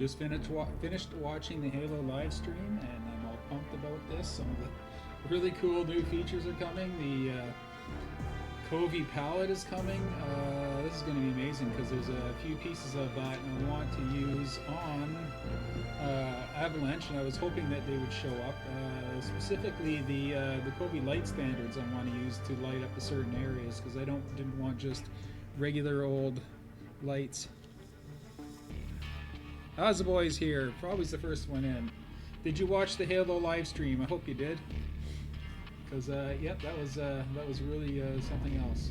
Just finished watching the Halo live stream, and I'm all pumped about this. Some of the really cool new features are coming. The Covie palette is coming. This is going to be amazing because there's a few pieces of that I want to use on Avalanche, and I was hoping that they would show up. Specifically, the Covie light standards I want to use to light up the certain areas because I didn't want just regular old lights. How's the boys here? Probably the first one in. Did you watch the Halo live stream? I hope you did. Because yep, that was really something else.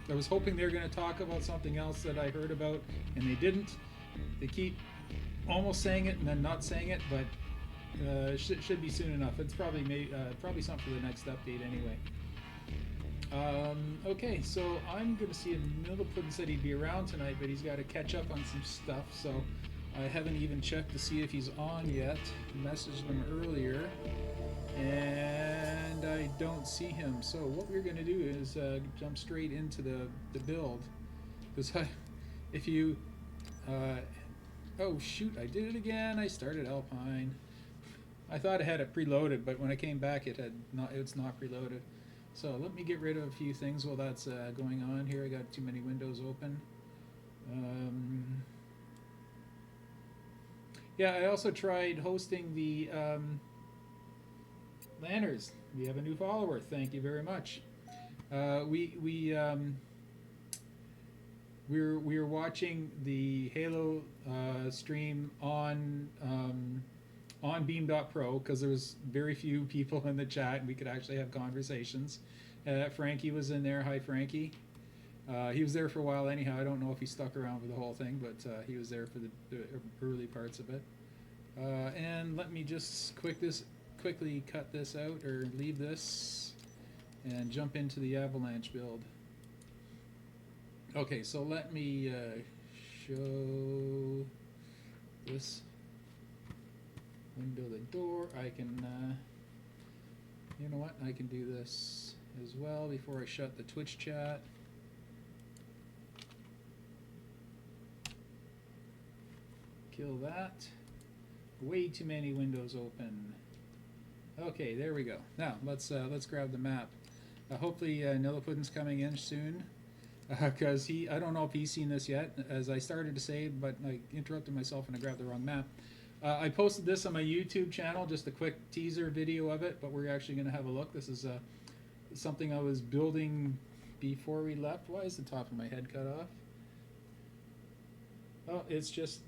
I was hoping they were going to talk about something else that I heard about, and they didn't. They keep almost saying it and then not saying it, but should be soon enough. It's probably something for the next update anyway. Okay, so I'm going to see if Milliput said he'd be around tonight, but he's got to catch up on some stuff, so I haven't even checked to see if he's on yet. Messaged him earlier, and I don't see him. So what we're going to do is jump straight into the build. Because if you... oh shoot, I did it again. I started Alpine. I thought I had it preloaded, but when I came back it's not preloaded. So let me get rid of a few things while that's going on here. I got too many windows open. Yeah, I also tried hosting the Lanners. We have a new follower. Thank you very much. We're watching the Halo stream on Beam.pro because there was very few people in the chat and we could actually have conversations. Frankie was in there. Hi, Frankie. He was there for a while anyhow. I don't know if he stuck around for the whole thing, but he was there for the early parts of it. And let me just quickly cut this out or leave this and jump into the Avalanche build. Okay, so let me show this. Window the door. I can, you know what? I can do this as well before I shut the Twitch chat. Kill that. Way too many windows open. Okay, there we go. Now let's grab the map. Hopefully Nilliput's coming in soon, because I don't know if he's seen this yet. As I started to say, but I interrupted myself and I grabbed the wrong map. I posted this on my YouTube channel, just a quick teaser video of it, but we're actually going to have a look. This is something I was building before we left. Why is the top of my head cut off? Oh, it's just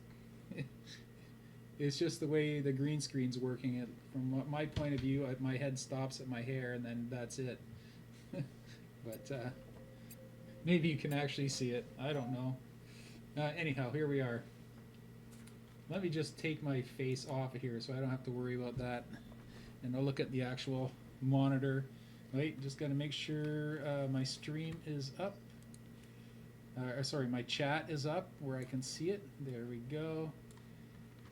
the way the green screen's working. From my point of view, my head stops at my hair, and then that's it. But maybe you can actually see it. I don't know. Anyhow, here we are. Let me just take my face off of here so I don't have to worry about that. And I'll look at the actual monitor. Wait, just got to make sure my stream is up. Sorry, my chat is up where I can see it. There we go.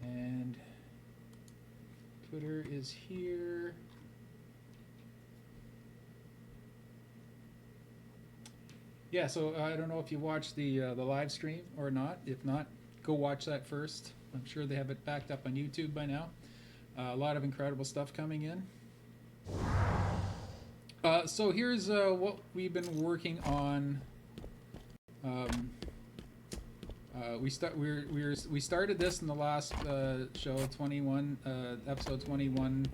And Twitter is here. Yeah, so I don't know if you watched the live stream or not. If not, go watch that first. I'm sure they have it backed up on YouTube by now. A lot of incredible stuff coming in. So here's what we've been working on. We started this in the last show, 21, episode 21.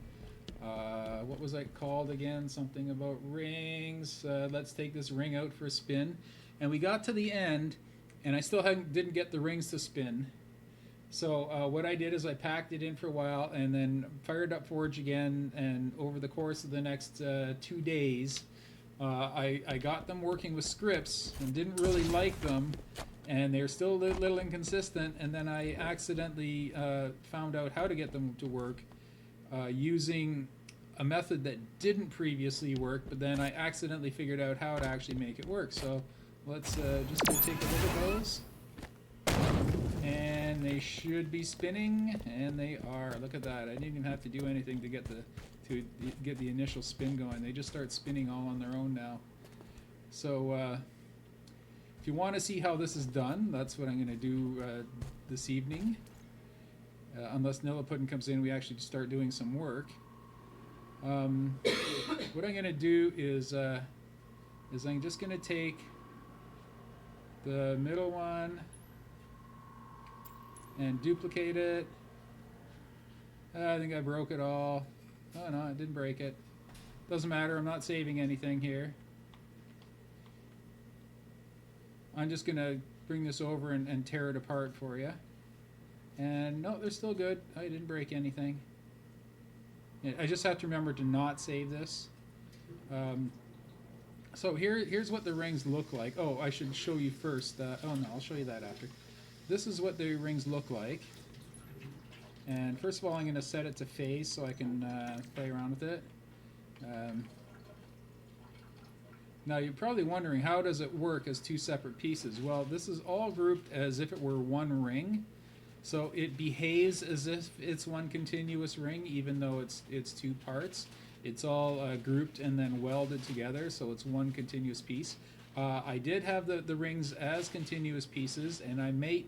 What was that called again? Something about rings. Let's take this ring out for a spin. And we got to the end, and I still didn't get the rings to spin. So what I did is I packed it in for a while and then fired up Forge again, and over the course of the next 2 days, I got them working with scripts and didn't really like them, and they're still a little inconsistent, and then I accidentally found out how to get them to work using a method that didn't previously work, but then I accidentally figured out how to actually make it work. So let's just go take a look at those. And they should be spinning, and they are. Look at that. I didn't even have to do anything to get the initial spin going. They just start spinning all on their own now. So if you want to see how this is done, that's what I'm going to do this evening. Unless Nilliputtin comes in, we actually start doing some work. What I'm going to do is I'm just going to take the middle one and duplicate it. I think I broke it all. Oh no, I didn't break it. Doesn't matter, I'm not saving anything here. I'm just going to bring this over and tear it apart for you. And no, they're still good. I didn't break anything. Yeah, I just have to remember to not save this. So here's what the rings look like. Oh, I should show you first. Oh no, I'll show you that after. This is what the rings look like. And first of all, I'm going to set it to phase so I can play around with it. Now you're probably wondering, how does it work as two separate pieces? Well, this is all grouped as if it were one ring. So it behaves as if it's one continuous ring, even though it's two parts. It's all grouped and then welded together, so it's one continuous piece. I did have the rings as continuous pieces, and I might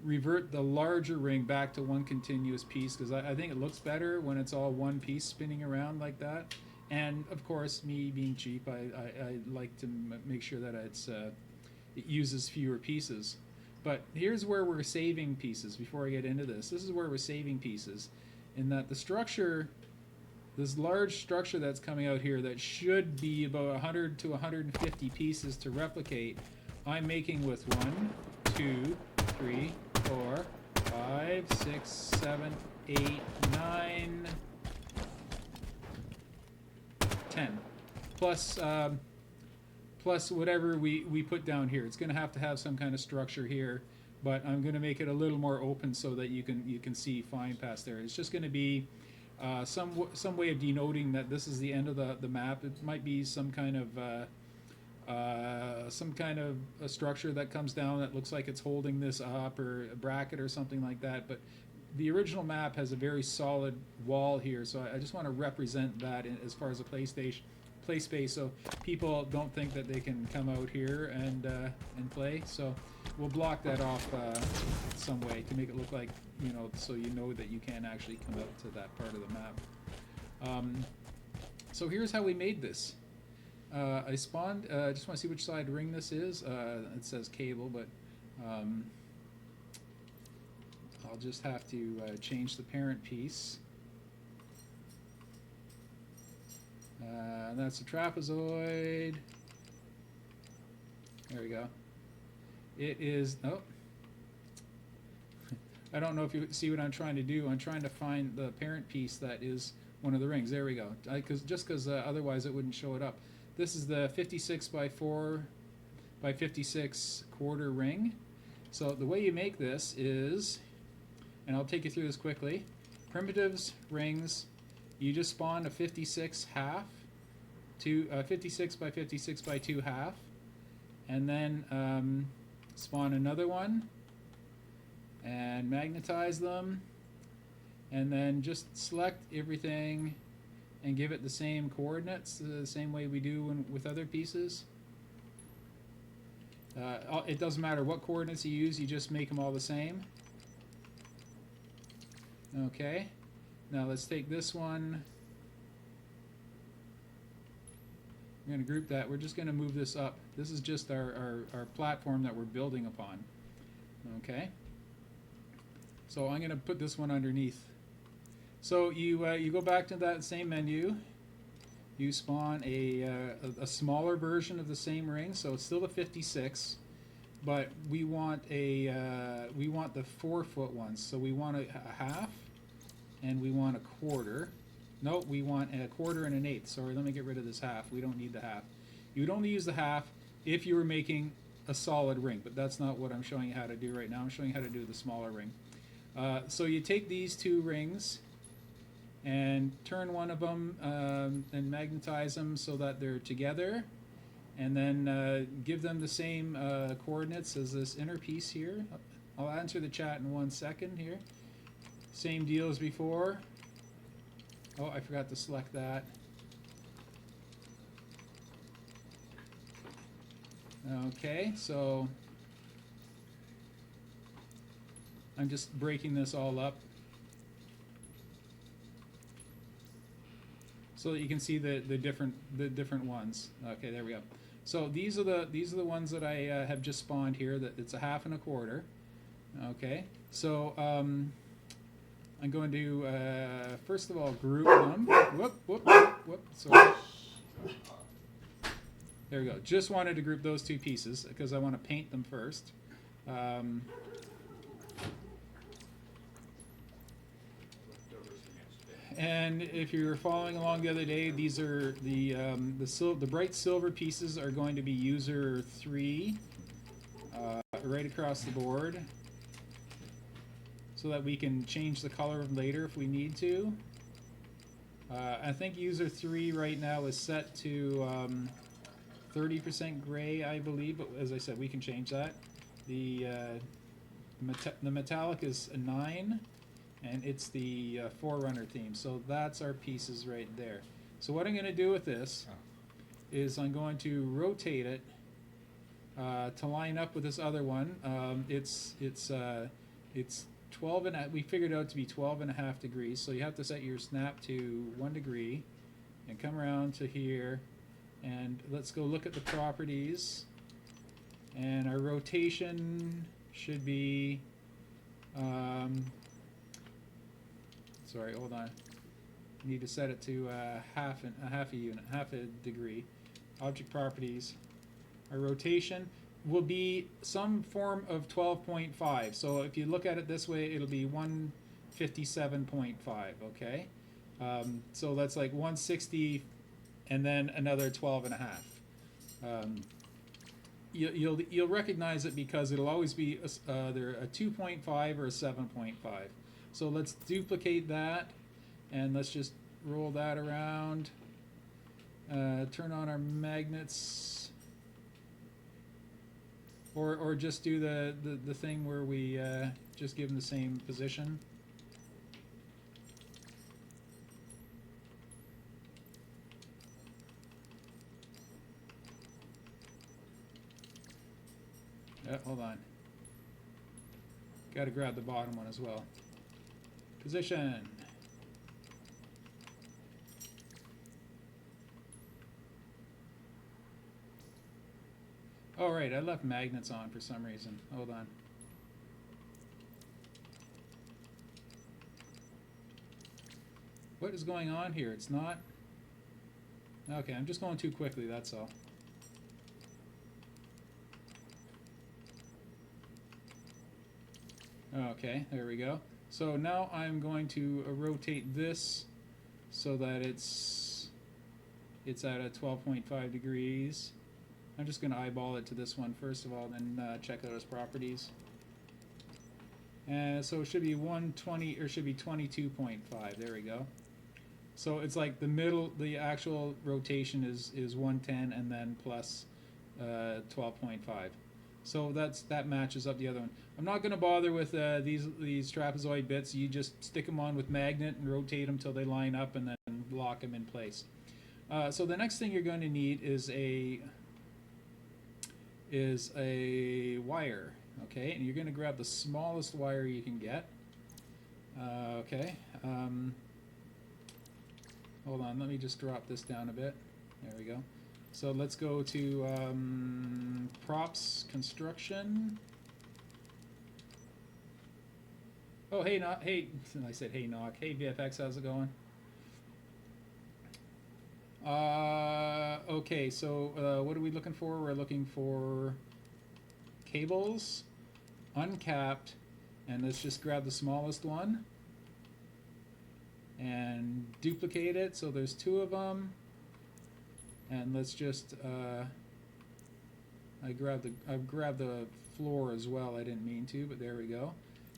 revert the larger ring back to one continuous piece, because I think it looks better when it's all one piece spinning around like that. And of course, me being cheap, I like to make sure that it uses fewer pieces. But here's where we're saving pieces before I get into this. This is where we're saving pieces, in that the structure, this large structure that's coming out here that should be about 100 to 150 pieces to replicate, I'm making with 1, 2, 3, 4, 5, 6, 7, 8, 9, 10. Plus whatever we put down here. It's going to have some kind of structure here, but I'm going to make it a little more open so that you can see fine past there. It's just going to be some way of denoting that this is the end of the map. It might be some kind of a structure that comes down that looks like it's holding this up, or a bracket or something like that. But the original map has a very solid wall here, so I just want to represent that as far as a play space, so people don't think that they can come out here and play. So we'll block that off some way to make it look like, so you know that you can actually come out to that part of the map. So here's how we made this. I spawned, I just want to see which side ring this is. It says cable, but I'll just have to change the parent piece. That's a trapezoid. There we go. It is, oh. I don't know if you see what I'm trying to do. I'm trying to find the parent piece that is one of the rings. There we go. Because otherwise it wouldn't show it up. This is the 56 by 4 by 56 quarter ring. So the way you make this is, and I'll take you through this quickly. Primitives, rings, you just spawn a 56 half, 56 by 56 by 2 half, and then spawn another one, and magnetize them, and then just select everything and give it the same coordinates, the same way we do with other pieces. It doesn't matter what coordinates you use, you just make them all the same. Okay, now let's take this one. We're going to group that. We're just going to move this up. This is just our platform that we're building upon. Okay, so I'm going to put this one underneath. So you go back to that same menu. You spawn a smaller version of the same ring, so it's still the 56, but we want the 4-foot ones. So we want a half, and we want a quarter. No, we want a quarter and an eighth. Sorry, let me get rid of this half. We don't need the half. You would only use the half if you were making a solid ring, but that's not what I'm showing you how to do right now. I'm showing you how to do the smaller ring. So you take these two rings and turn one of them and magnetize them so that they're together, and then give them the same coordinates as this inner piece here. I'll answer the chat in 1 second here. Same deal as before. Oh, I forgot to select that. Okay, so I'm just breaking this all up so that you can see the different ones. Okay, there we go. So these are the ones that I have just spawned here. That it's a 1/2 and a 1/4. Okay, so I'm going to first of all group them. Whoop. Sorry. There we go. Just wanted to group those two pieces because I want to paint them first. And if you were following along the other day, these are the bright silver pieces are going to be user 3 right across the board, so that we can change the color of them later if we need to. I think user 3 right now is set to 30% gray, I believe, but as I said, we can change that. The metallic is a 9. And it's the Forerunner theme. So that's our pieces right there. So what I'm going to do with this is I'm going to rotate it to line up with this other one. It's 12 and we figured out to be 12.5 degrees. So you have to set your snap to 1 degree and come around to here. And let's go look at the properties. And our rotation should be sorry, hold on. I need to set it to half a degree. Object properties. Our rotation will be some form of 12.5. So if you look at it this way, it'll be 157.5. Okay. So that's like 160, and then another 12.5. You'll recognize it because it'll always be either a 2.5 or a 7.5. So let's duplicate that, and let's just roll that around. Turn on our magnets, or just do the thing where we just give them the same position. Hold on. Got to grab the bottom one as well. Position. Oh, right, I left magnets on for some reason. Hold on. What is going on here? It's not... Okay, I'm just going too quickly, that's all. Okay, there we go. So now I'm going to rotate this so that it's at a 12.5 degrees. I'm just going to eyeball it to this one first of all, then check out its properties. And so it should be 120, or it should be 22.5. There we go. So it's like the middle, the actual rotation is 110 and then plus 12.5. So that matches up the other one. I'm not going to bother with these trapezoid bits. You just stick them on with magnet and rotate them till they line up and then lock them in place. So the next thing you're going to need is a wire. Okay, and you're going to grab the smallest wire you can get. Okay. Hold on, let me just drop this down a bit. There we go. So let's go to props construction. Oh, hey, hey, I said hey, Nok. Hey, VFX, how's it going? Okay, so what are we looking for? We're looking for cables, uncapped, and let's just grab the smallest one and duplicate it. So there's 2 of them. And let's just I grabbed the floor as well. I didn't mean to, but there we go.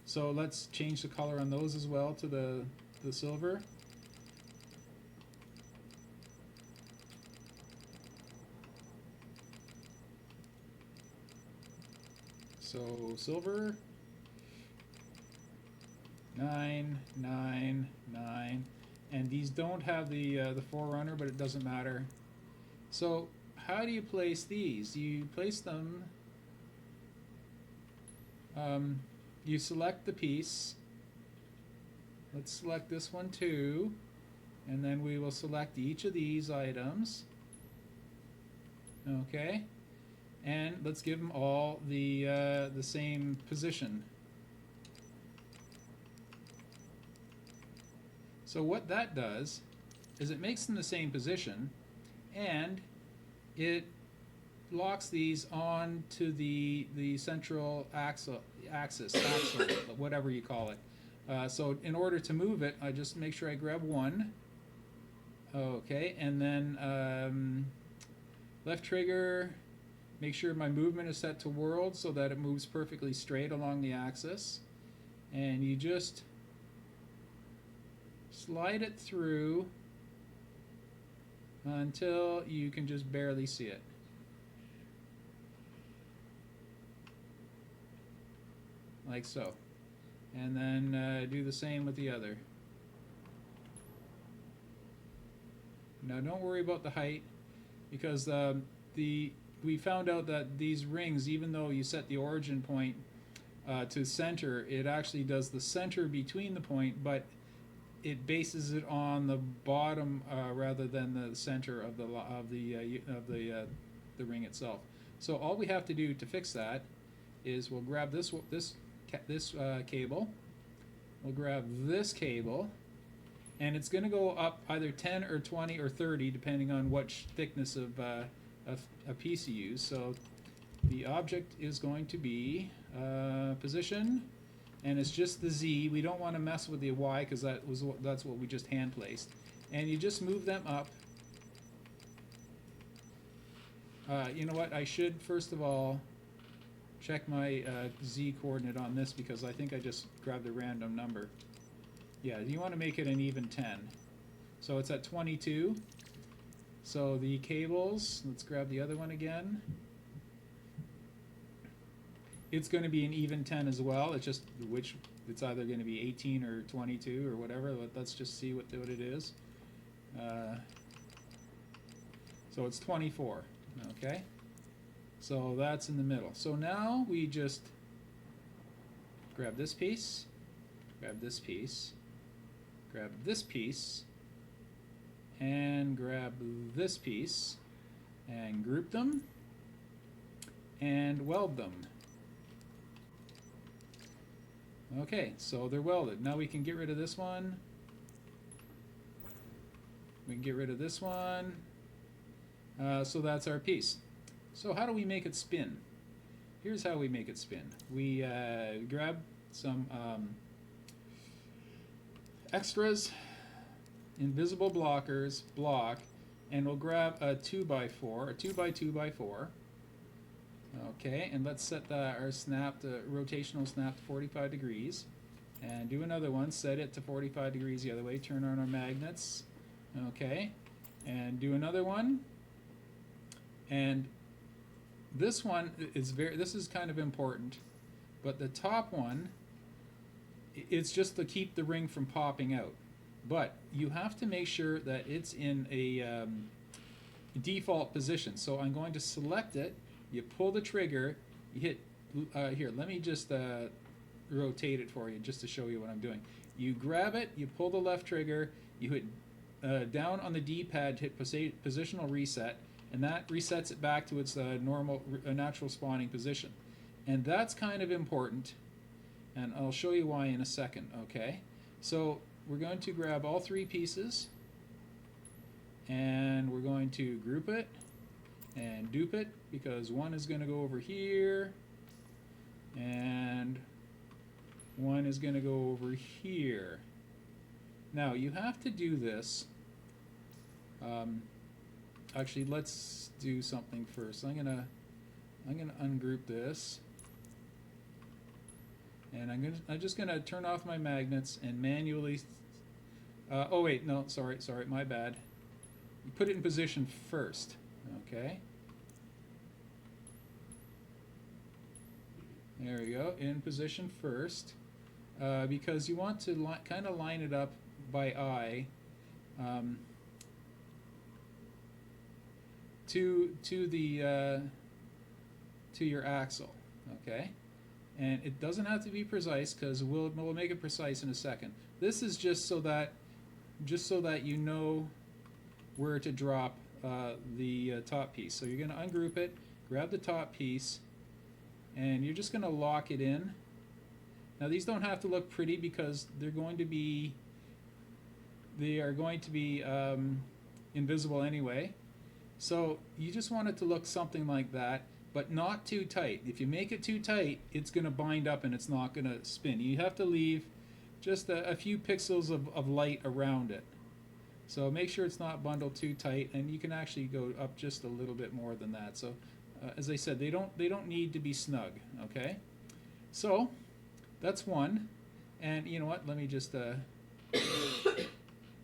So let's change the color on those as well to the silver. So silver, 9, 9, 9, and these don't have the Forerunner, but it doesn't matter. So how do you place these? You place them you select the piece. Let's select this one too, and then we will select each of these items. Okay, and let's give them all the same position. So what that does is it makes them the same position, and it locks these on to the central axis, whatever you call it. So in order to move it, I just make sure I grab one. Okay, and then left trigger, make sure my movement is set to world so that it moves perfectly straight along the axis. And you just slide it through until you can just barely see it. Like so. And then do the same with the other. Now don't worry about the height, because we found out that these rings, even though you set the origin point to center, it actually does the center between the point, but it bases it on the bottom rather than the center of the ring itself. So all we have to do to fix that is we'll grab this cable, we'll grab this cable, and it's going to go up either 10 or 20 or 30 depending on what thickness of a piece you use. So the object is going to be position, and it's just the Z. We don't want to mess with the Y because that's what we just hand placed. And you just move them up. You know what? I should first of all check my Z coordinate on this, because I think I just grabbed a random number. Yeah, you want to make it an even 10. So it's at 22. So the cables, let's grab the other one again. It's going to be an even 10 as well. It's just it's either going to be 18 or 22 or whatever. Let's just see what it is. So it's 24. Okay. So that's in the middle. So now we just grab this piece, grab this piece, grab this piece, and grab this piece, and group them, and weld them. Okay, so they're welded. Now we can get rid of this one. We can get rid of this one. So that's our piece. So how do we make it spin? Here's how we make it spin. We grab some extras, invisible blockers, and we'll grab a 2x4, a 2x2x4. Okay, and let's set our rotational snap to 45 degrees. And do another one, set it to 45 degrees the other way, turn on our magnets. Okay, and do another one. And this one is this is kind of important, but the top one, it's just to keep the ring from popping out. But you have to make sure that it's in a default position. So I'm going to select it, you pull the trigger, you hit, here, let me just rotate it for you just to show you what I'm doing. You grab it, you pull the left trigger, you hit down on the D-pad to hit positional reset, and that resets it back to its natural spawning position. And that's kind of important, and I'll show you why in a second. Okay, so we're going to grab all three pieces, and we're going to group it and dupe it, because one is going to go over here, and one is going to go over here. Now you have to do this. Actually, let's do something first. I'm gonna ungroup this, and I'm just gonna turn off my magnets and manually. Oh wait, no, sorry, my bad. You put it in position first. Okay. There we go, in position first, because you want to kind of line it up by eye. To your axle, okay, And it doesn't have to be precise because we'll make it precise in a second. This is just so that you know where to drop the top piece. So you're going to ungroup it, grab the top piece, and you're just going to lock it in. Now these don't have to look pretty because they are going to be invisible anyway. So you just want it to look something like that, but not too tight. If you make it too tight, it's going to bind up and it's not going to spin. You have to leave just a few pixels of light around it. So make sure it's not bundled too tight, and you can actually go up just a little bit more than that. So as I said, they don't need to be snug, okay? So that's one. And you know what? Let me just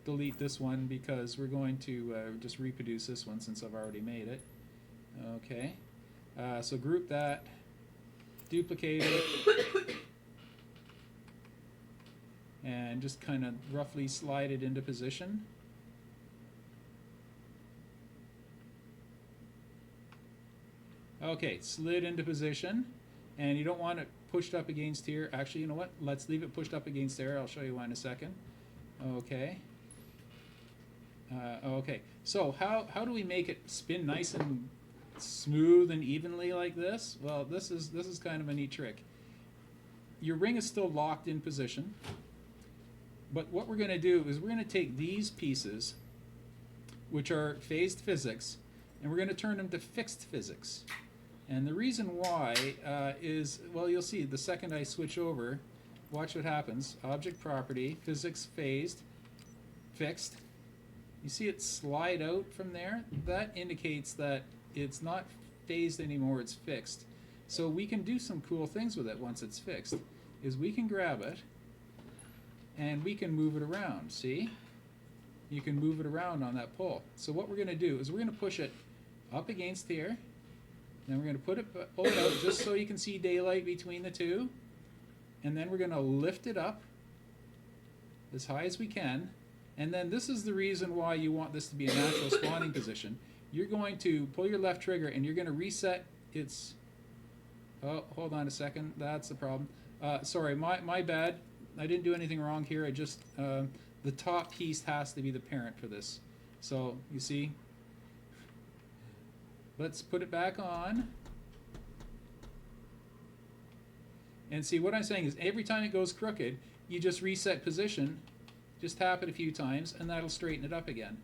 delete this one because we're going to just reproduce this one since I've already made it. Okay. So group that, duplicate it, and just kind of roughly slide it into position. Okay, slid into position, and you don't want it pushed up against here. Actually, you know what? Let's leave it pushed up against there. I'll show you why in a second. Okay. Okay. So how do we make it spin nice and smooth and evenly like this? Well, this is kind of a neat trick. Your ring is still locked in position, but what we're going to do is we're going to take these pieces, which are phased physics, and we're going to turn them to fixed physics. And the reason why is, well, you'll see the second I switch over, watch what happens. Object property, physics phased, fixed. You see it slide out from there? That indicates that it's not phased anymore, it's fixed. So we can do some cool things with it once it's fixed. Is we can grab it and we can move it around, see? You can move it around on that pole. So what we're going to do is we're going to push it up against here. Then we're going to pull it out just so you can see daylight between the two. And then we're going to lift it up as high as we can. And then this is the reason why you want this to be a natural spawning position. You're going to pull your left trigger and you're going to reset its... Oh, hold on a second. That's the problem. Sorry, my bad. I didn't do anything wrong here. I just... the top piece has to be the parent for this. So, you see... Let's put it back on. And see, what I'm saying is every time it goes crooked, you just reset position, just tap it a few times, and that'll straighten it up again.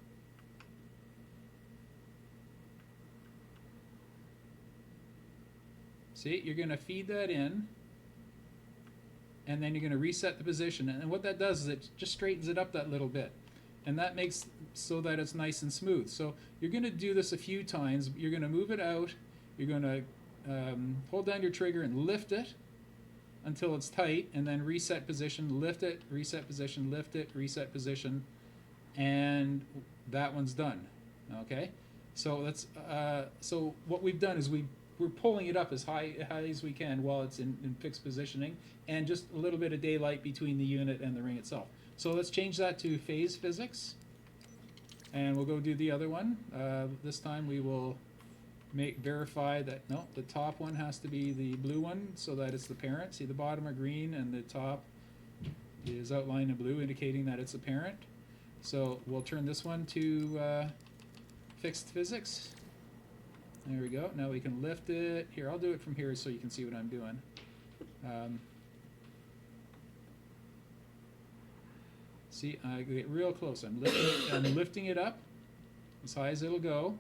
See, you're going to feed that in, and then you're going to reset the position. And what that does is it just straightens it up that little bit. And that makes so that it's nice and smooth. So you're going to do this a few times. You're going to move it out. You're going to hold down your trigger and lift it until it's tight, and then reset position, lift it, reset position, lift it, reset position, and that one's done. Okay, so that's so what we've done is we're pulling it up as high as we can while it's in fixed positioning, and just a little bit of daylight between the unit and the ring itself. So let's change that to phase physics, and we'll go do the other one. This time we will verify that, no, the top one has to be the blue one so that it's the parent. See, the bottom are green and the top is outlined in blue, indicating that it's a parent. So we'll turn this one to fixed physics. There we go. Now we can lift it. Here, I'll do it from here so you can see what I'm doing. See, I get real close. I'm lifting it up as high as it'll go.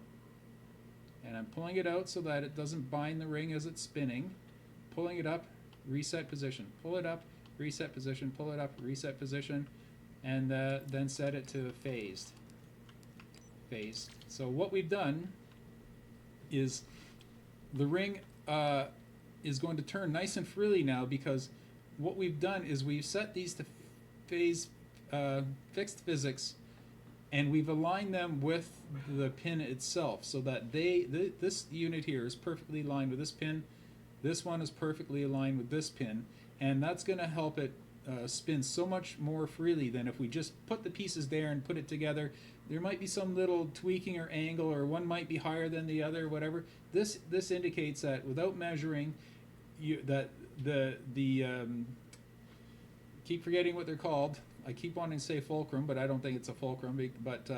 And I'm pulling it out so that it doesn't bind the ring as it's spinning. Pulling it up, reset position. Pull it up, reset position. Pull it up, reset position. And then set it to phased. Phased. So what we've done is the ring is going to turn nice and freely now, because what we've done is we've set these to phase fixed physics, and we've aligned them with the pin itself so that this unit here is perfectly aligned with this pin. This one is perfectly aligned with this pin, and that's going to help it spin so much more freely than if we just put the pieces there and put it together. There might be some little tweaking or angle, or one might be higher than the other, whatever. This indicates that without measuring, that the keep forgetting what they're called. I keep wanting to say fulcrum, but I don't think it's a fulcrum. But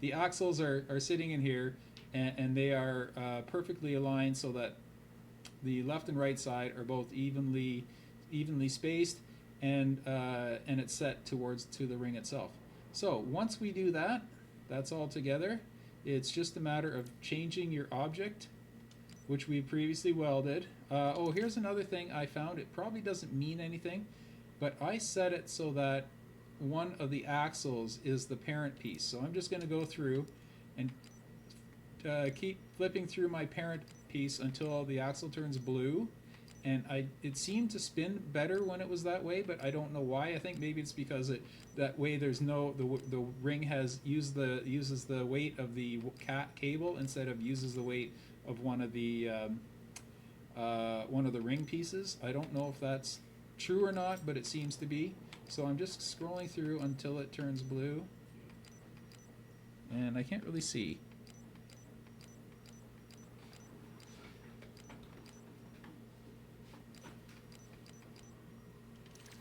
the axles are sitting in here, and they are perfectly aligned so that the left and right side are both evenly spaced, and it's set to the ring itself. So once we do that, that's all together. It's just a matter of changing your object, which we previously welded. Oh, here's another thing I found. It probably doesn't mean anything, but I set it so that one of the axles is the parent piece. So I'm just going to go through and keep flipping through my parent piece until the axle turns blue. And it seemed to spin better when it was that way, but I don't know why. I think maybe it's because that way there's the ring uses the weight of the cable instead of uses the weight of one of the ring pieces. I don't know if that's true or not, but it seems to be. So I'm just scrolling through until it turns blue, and I can't really see.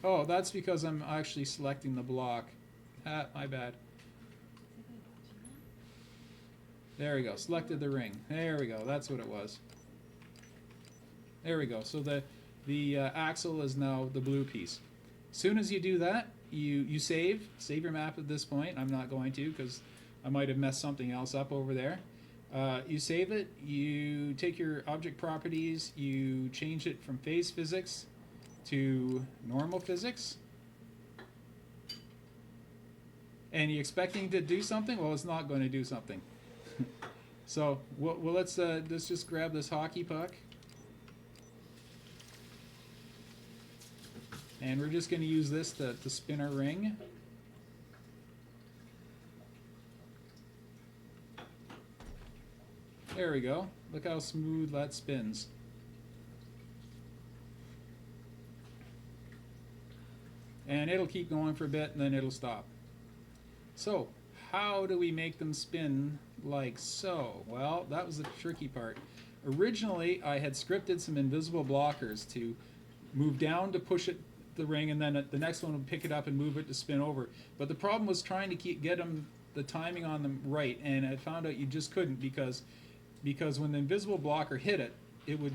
Oh, that's because I'm actually selecting the block. My bad. There we go. Selected the ring. There we go. That's what it was. There we go. So the axle is now the blue piece. As soon as you do that, you save your map at this point. I'm not going to because I might have messed something else up over there. You save it. You take your object properties. You change it from phase physics to normal physics. And you expecting to do something? Well, it's not going to do something. So let's just grab this hockey puck, and we're just going to use this to spin our ring. There we go. Look how smooth that spins. And it'll keep going for a bit, and then it'll stop. So, how do we make them spin like so? Well, that was the tricky part. Originally, I had scripted some invisible blockers to move down to push the ring, and then the next one would pick it up and move it to spin over. But the problem was trying to get the timing on them right, and I found out you just couldn't because when the invisible blocker hit it, it would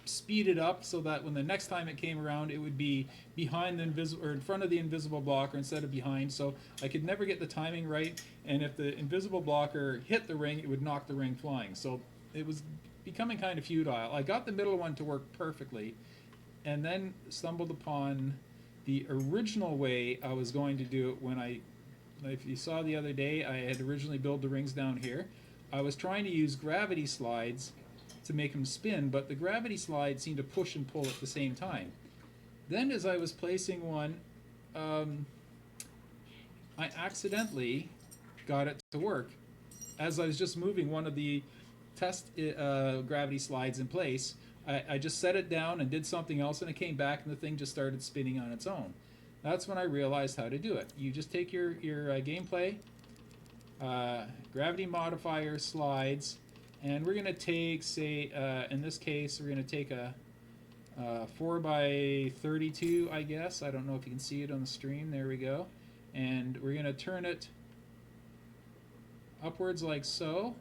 speed it up so that when the next time it came around, it would be behind the invisible or in front of the invisible blocker instead of behind. So I could never get the timing right, and if the invisible blocker hit the ring, it would knock the ring flying. So it was becoming kind of futile. I got the middle one to work perfectly, and then stumbled upon the original way I was going to do it. If you saw the other day, I had originally built the rings down here. I was trying to use gravity slides to make them spin, but the gravity slide seemed to push and pull at the same time. Then as I was placing one, I accidentally got it to work. As I was just moving one of the test gravity slides in place, I just set it down and did something else, and it came back and the thing just started spinning on its own. That's when I realized how to do it. You just take your gameplay, gravity modifier slides, and we're going to take, say, in this case, we're going to take a 4x32, I guess. I don't know if you can see it on the stream. There we go. And we're going to turn it upwards like so.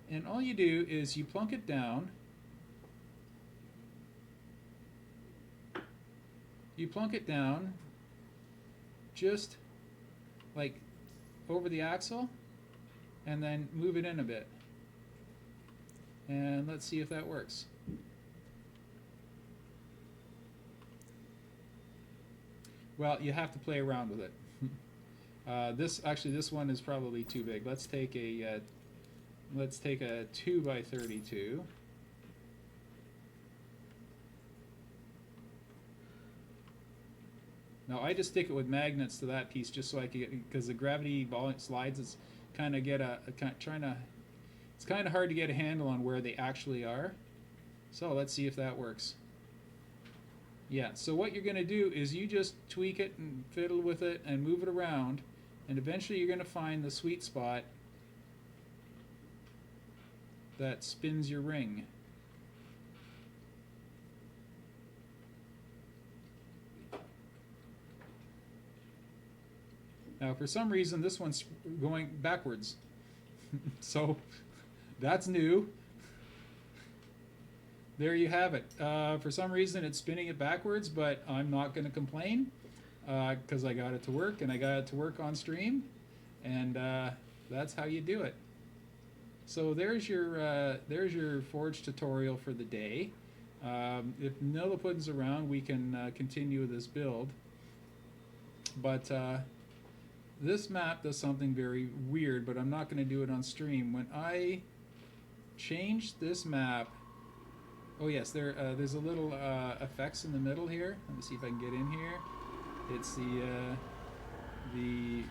And all you do is you plunk it down. You plunk it down just like over the axle, and then move it in a bit. And let's see if that works. Well, you have to play around with it. This one is probably too big. Let's take a 2x32. Now I just stick it with magnets to that piece just so I can get, because the gravity ball slides, it's kind of it's kind of hard to get a handle on where they actually are. So let's see if that works. Yeah, so what you're going to do is you just tweak it and fiddle with it and move it around, and eventually you're going to find the sweet spot that spins your ring. Now, for some reason, this one's going backwards. So, that's new. There you have it. For some reason, it's spinning it backwards, but I'm not going to complain because I got it to work, and I got it to work on stream, and that's how you do it. So there's your Forge tutorial for the day. If Nilliput's around, we can continue this build. But this map does something very weird, but I'm not going to do it on stream. When I change this map, oh yes, there's a little effects in the middle here. Let me see if I can get in here. It's the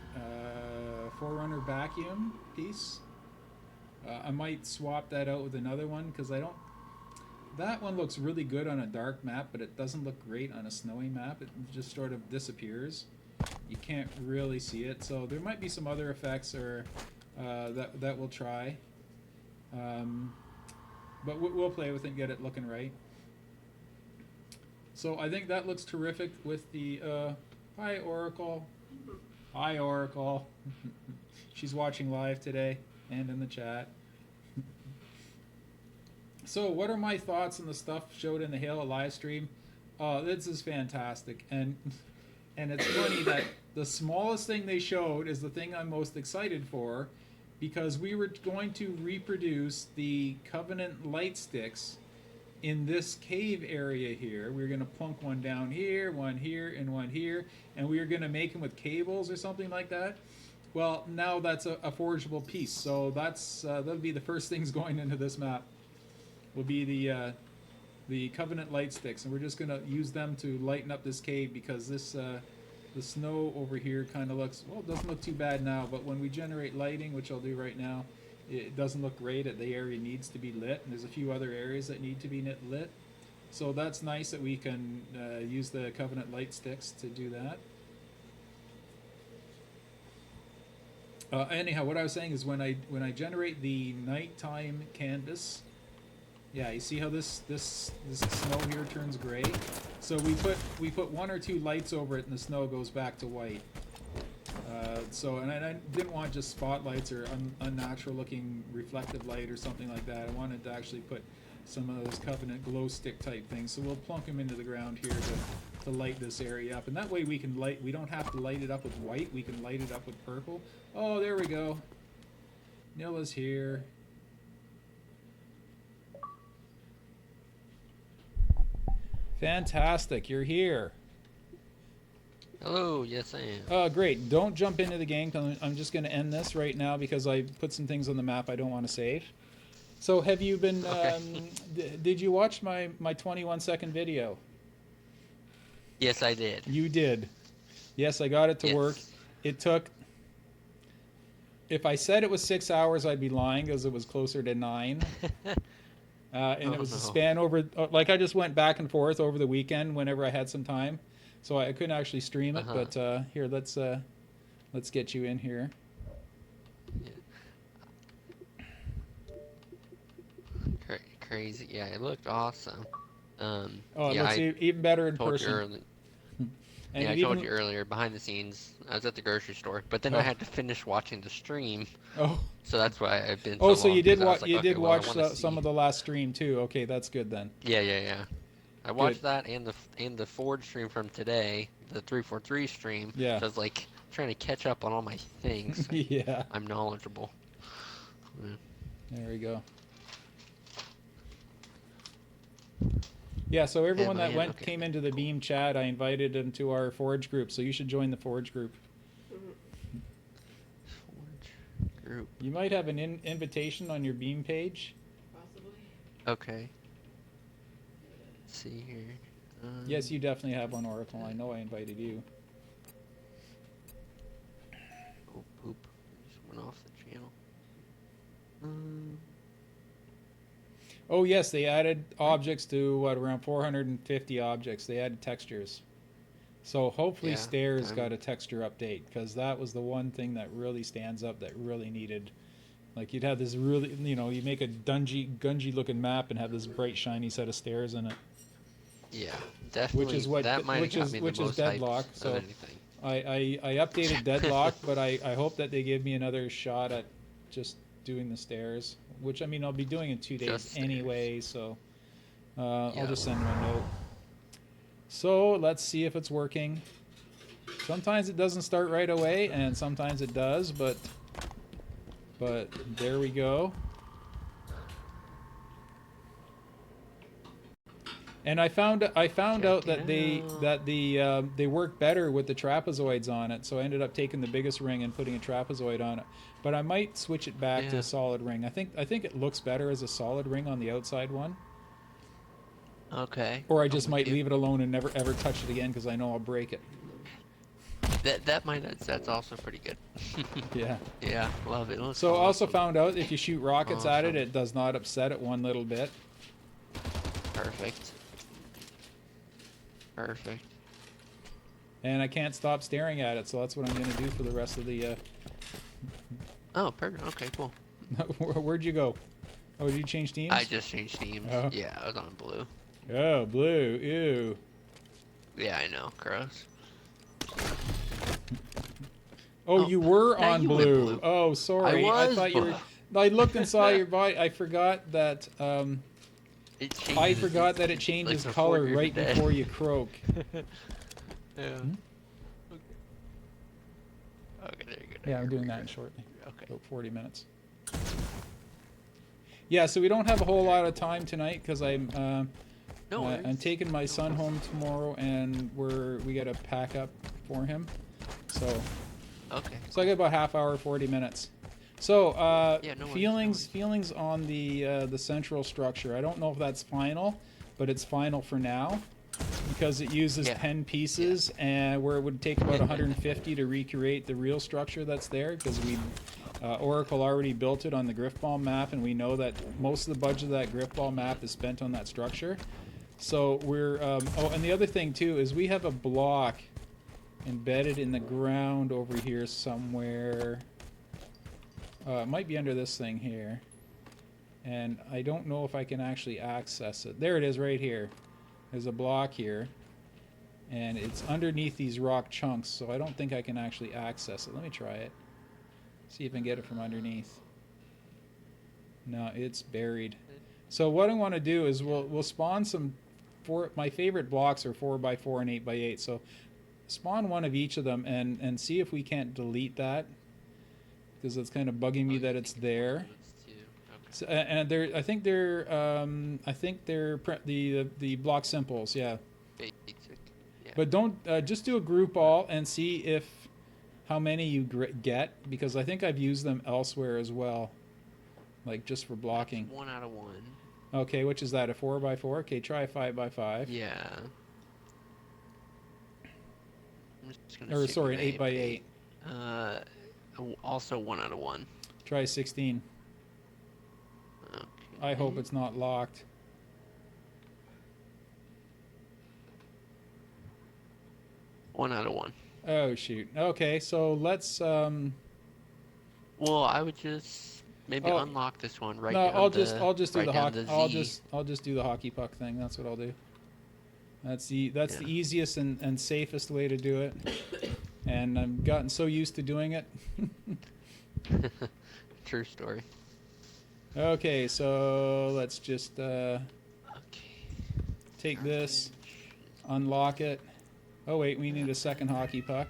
Forerunner vacuum piece. I might swap that out with another one because I don't. That one looks really good on a dark map, but it doesn't look great on a snowy map. It just sort of disappears. You can't really see it. So there might be some other effects or that we'll try. But we'll play with it and get it looking right. So I think that looks terrific with the hi Oracle. Hi Oracle. She's watching live today and in the chat. So what are my thoughts on the stuff showed in the Halo live stream? This is fantastic, and it's funny that the smallest thing they showed is the thing I'm most excited for, because we were going to reproduce the Covenant light sticks in this cave area here. We were going to plunk one down here, one here, and one here, and we were going to make them with cables or something like that. Well, now that's a forgeable piece, so that'll be the first things going into this map. Will be the Covenant light sticks, and we're just going to use them to lighten up this cave, because this the snow over here kind of looks, well, it doesn't look too bad now, but when we generate lighting, which I'll do right now, it doesn't look great. The area needs to be lit, and there's a few other areas that need to be lit. So that's nice that we can use the Covenant light sticks to do that. Anyhow, what I was saying is when I generate the nighttime canvas, yeah, you see how this snow here turns gray? So we put one or two lights over it, and the snow goes back to white. And I didn't want just spotlights or unnatural looking reflective light or something like that. I wanted to actually put some of those Covenant glow stick type things. So we'll plunk them into the ground here to light this area up. And that way we don't have to light it up with white. We can light it up with purple. Oh, there we go. Nilla's here. Fantastic, you're here. Hello, yes I am. Oh, great. Don't jump into the game. I'm just going to end this right now because I put some things on the map I don't want to save. So have you been, okay. Did you watch my 21-second video? Yes, I did. You did. Yes, I got it to work. It took, if I said it was 6 hours, I'd be lying because it was closer to 9. And it was a span over, like I just went back and forth over the weekend whenever I had some time. So I couldn't actually stream it, but here, let's get you in here. Yeah. Crazy, yeah, it looked awesome. Oh, it looks even better in person. And I told you earlier, behind the scenes, I was at the grocery store, but then I had to finish watching the stream. Oh. So that's why I've been so long. So you did watch some of the last stream too. Okay, that's good then. Yeah. I watched that and the Forge stream from today, the 343 stream. Yeah. So I was like trying to catch up on all my things. Yeah. I'm knowledgeable. Yeah. There we go. Yeah, so everyone that came into the Beam chat, I invited them to our Forge group, so you should join the Forge group. Forge group. You might have an invitation on your Beam page. Possibly. Okay. Let's see here. Yes, you definitely have one, Oracle. I know I invited you. Oh, poop. I just went off the channel. Oh yes, they added objects to around 450 objects. They added textures. So hopefully Stairs got a texture update, because that was the one thing that really stands up that really needed. Like you'd have this really, you make a gungy looking map and have this bright shiny set of stairs in it. Yeah, definitely. Which is what that might which is Deadlock. So I updated Deadlock, but I hope that they give me another shot at just doing the stairs, which I mean I'll be doing in 2 days anyway, so I'll just send them a note. So let's see if it's working. Sometimes it doesn't start right away, and sometimes it does, but there we go. And I found out that they work better with the trapezoids on it, so I ended up taking the biggest ring and putting a trapezoid on it. But I might switch it back to a solid ring. I think it looks better as a solid ring on the outside one. Okay. Or I just might leave it alone and never ever touch it again because I know I'll break it. That's also pretty good. Yeah. Yeah, love it. So I also found out if you shoot rockets at it, it does not upset it one little bit. Perfect. Perfect. And I can't stop staring at it, so that's what I'm going to do for the rest of the... Oh, perfect. Okay, cool. Where'd you go? Oh, did you change teams? I just changed teams. Oh. Yeah, I was on blue. Oh, blue. Ew. Yeah, I know. Gross. Oh, you were on blue. Oh, sorry. I thought you were... I looked and saw your body. I forgot that... it changes color right before you croak. Yeah. Okay, there you go. Yeah, I'm doing that shortly. Okay. About 40 minutes. Yeah, so we don't have a whole lot of time tonight because I'm taking my son home tomorrow, and we got to pack up for him. So. Okay. So I got about half hour, 40 minutes. So, feelings on the central structure. I don't know if that's final, but it's final for now because it uses 10 pieces, and where it would take about 150 to recreate the real structure that's there because Oracle already built it on the Griffball map, and we know that most of the budget of that Griffball map is spent on that structure. So we're and the other thing too is we have a block embedded in the ground over here somewhere. It might be under this thing here. And I don't know if I can actually access it. There it is right here. There's a block here. And it's underneath these rock chunks, so I don't think I can actually access it. Let me try it. See if I can get it from underneath. No, it's buried. So what I want to do is we'll spawn some... My favorite blocks are 4x4 and 8x8. So spawn one of each of them and see if we can't delete that. Because it's kind of bugging me that it's there. So, and I think they're the block simples, yeah. But don't just do a group all and see how many you get, because I think I've used them elsewhere as well, like just for blocking. That's 1 out of 1. Okay, which is that, a 4x4? Okay, try a 5x5. Yeah. Or sorry, an 8x8. Also 1 out of 1. Try 16. Okay. I hope it's not locked. One out of 1. Oh shoot. Okay, so let's Well, I would just maybe unlock this one right. No, I'll just do the hockey. I'll just do the hockey puck thing. That's what I'll do. That's the easiest and safest way to do it. And I've gotten so used to doing it. True story. Okay, so let's just take this, unlock it. Oh wait, we need a second hockey puck.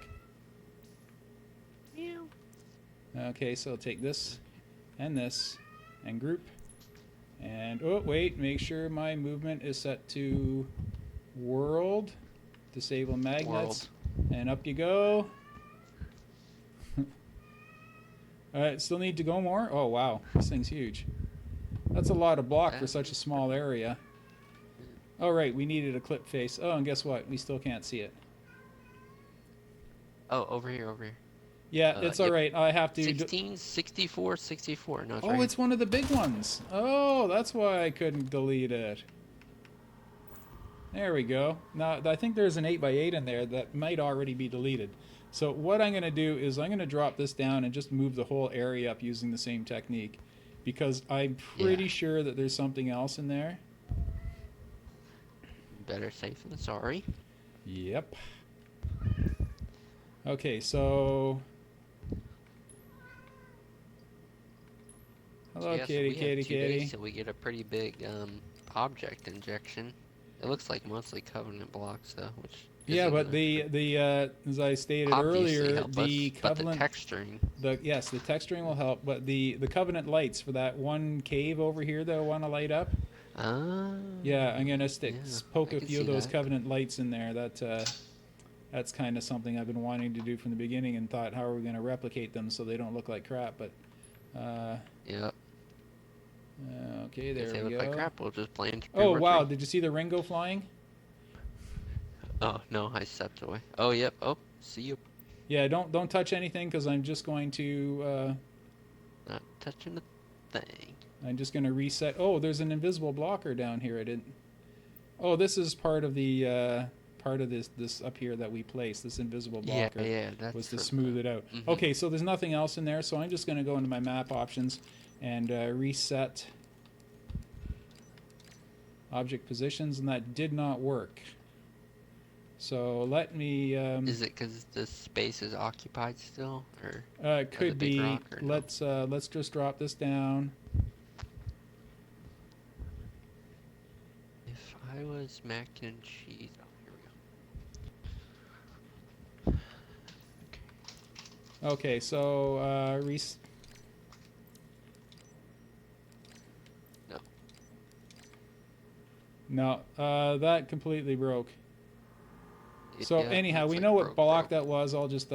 Yeah. Okay, so take this and group. And oh wait, make sure my movement is set to world. Disable magnets. And up you go. Alright, still need to go more? Oh wow, this thing's huge. That's a lot of block for such a small area. Oh right, we needed a clip face. Oh, and guess what? We still can't see it. Oh, over here. Yeah, it's alright. I have to... 16, 64, 64. No, it's it's one of the big ones. Oh, that's why I couldn't delete it. There we go. Now, I think there's an 8x8 in there that might already be deleted. So what I'm going to do is I'm going to drop this down and just move the whole area up using the same technique. Because I'm pretty sure that there's something else in there. Better safe than sorry. Yep. Okay, so hello, Yeah, so kitty, we have kitty, 2 kitty. days till we get a pretty big object injection. It looks like mostly Covenant blocks though, which Yeah, isn't but gonna the as I stated obviously earlier, help us. the But the Covenant, texturing, the texturing will help, but the Covenant lights for that one cave over here that I want to light up. Yeah, I'm gonna poke I a can few of see those that. Covenant lights in there. That's kind of something I've been wanting to do from the beginning, and thought, how are we gonna replicate them so they don't look like crap? But Yep. okay, If there they we look like go. crap, we'll just play into Oh 3 wow, 3. did you see the ring go flying? Oh no, I stepped away. Oh yep. Oh, see you. Yeah, don't touch anything because I'm just going to Not touching the thing. I'm just going to reset. Oh, there's an invisible blocker down here. I didn't. Oh, this is part of the part of this up here that we placed. This invisible blocker That's was to smooth it out. Mm-hmm. Okay, so there's nothing else in there, so I'm just going to go into my map options and reset object positions, and that did not work. So let me. Is it because the space is occupied still, or it could be. Rock, no? Let's just drop this down. If I was mac and cheese, oh here we go. Okay, so No, that completely broke. So anyhow, we know what block that was. I'll just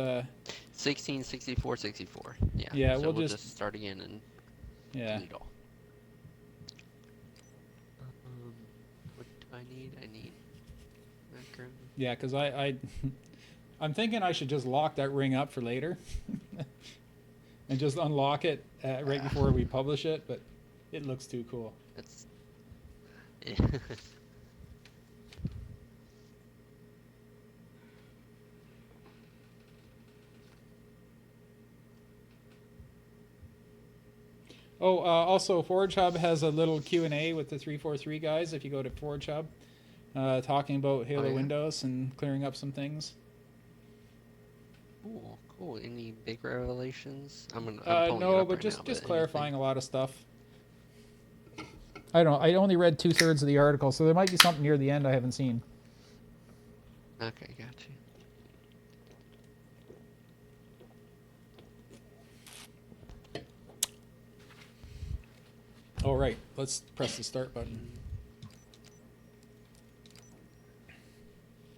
16, 64, 64. Yeah. Yeah, so we'll just start again and yeah. do it all. What do I need? I need macro. Yeah, because I'm thinking I should just lock that ring up for later, and just unlock it right before we publish it. But it looks too cool. That's. Oh, also Forge Hub has a little Q&A with the 343 guys. If you go to Forge Hub, talking about Halo Windows and clearing up some things. Cool. Any big revelations? I'm no, but just clarifying a lot of stuff. I don't know. I only read 2/3 of the article, so there might be something near the end I haven't seen. Okay, got you. All right, let's press the start button.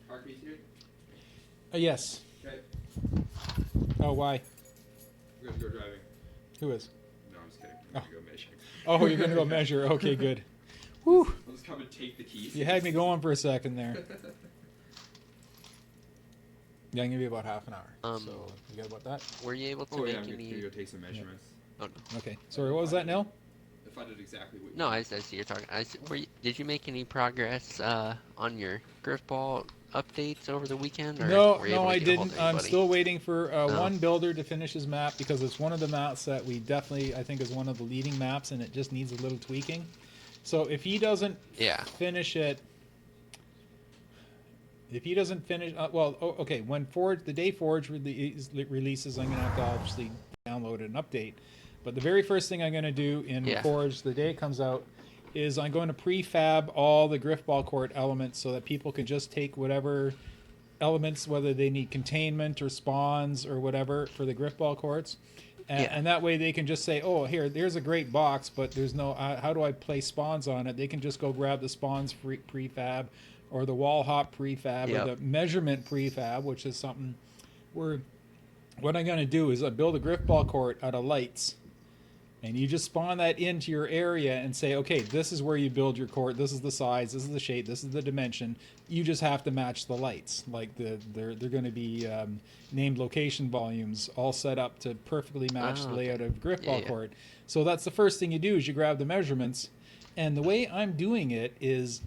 Heartbeat here? Yes. Okay. Oh, why? I'm going to go driving. Who is? No, I'm just kidding. I'm going to go measure. Oh, you're going to go measure. Okay, good. Whew. I'll just come and take the keys. You had me going for a second there. Yeah, I'm going to be about half an hour. So, you got about that? Were you able to make I'm any... going to go take some measurements. Oh, no. Okay. Sorry, what was that, Nil? If I did exactly what you No, I see you're talking. Did you make any progress on your Griffball updates over the weekend? Or No, were you able to I get a hold didn't. of I'm anybody? still waiting for one builder to finish his map because it's one of the maps that we definitely, I think, is one of the leading maps, and it just needs a little tweaking. So if he doesn't finish it, okay, when the day Forge releases, I'm going to have to obviously download an update. But the very first thing I'm going to do in Forge the day it comes out is I'm going to prefab all the Griffball Court elements so that people can just take whatever elements, whether they need containment or spawns or whatever for the Griffball Courts. And that way they can just say, oh, there's a great box, but there's no, how do I place spawns on it? They can just go grab the spawns prefab or the wall hop prefab or the measurement prefab, which is something what I'm going to do is I build a Griffball Court out of lights. And you just spawn that into your area and say, okay, this is where you build your court. This is the size. This is the shape. This is the dimension. You just have to match the lights. Like they're going to be named location volumes all set up to perfectly match the layout of Griffball Court. So that's the first thing you do is you grab the measurements. And the way I'm doing it is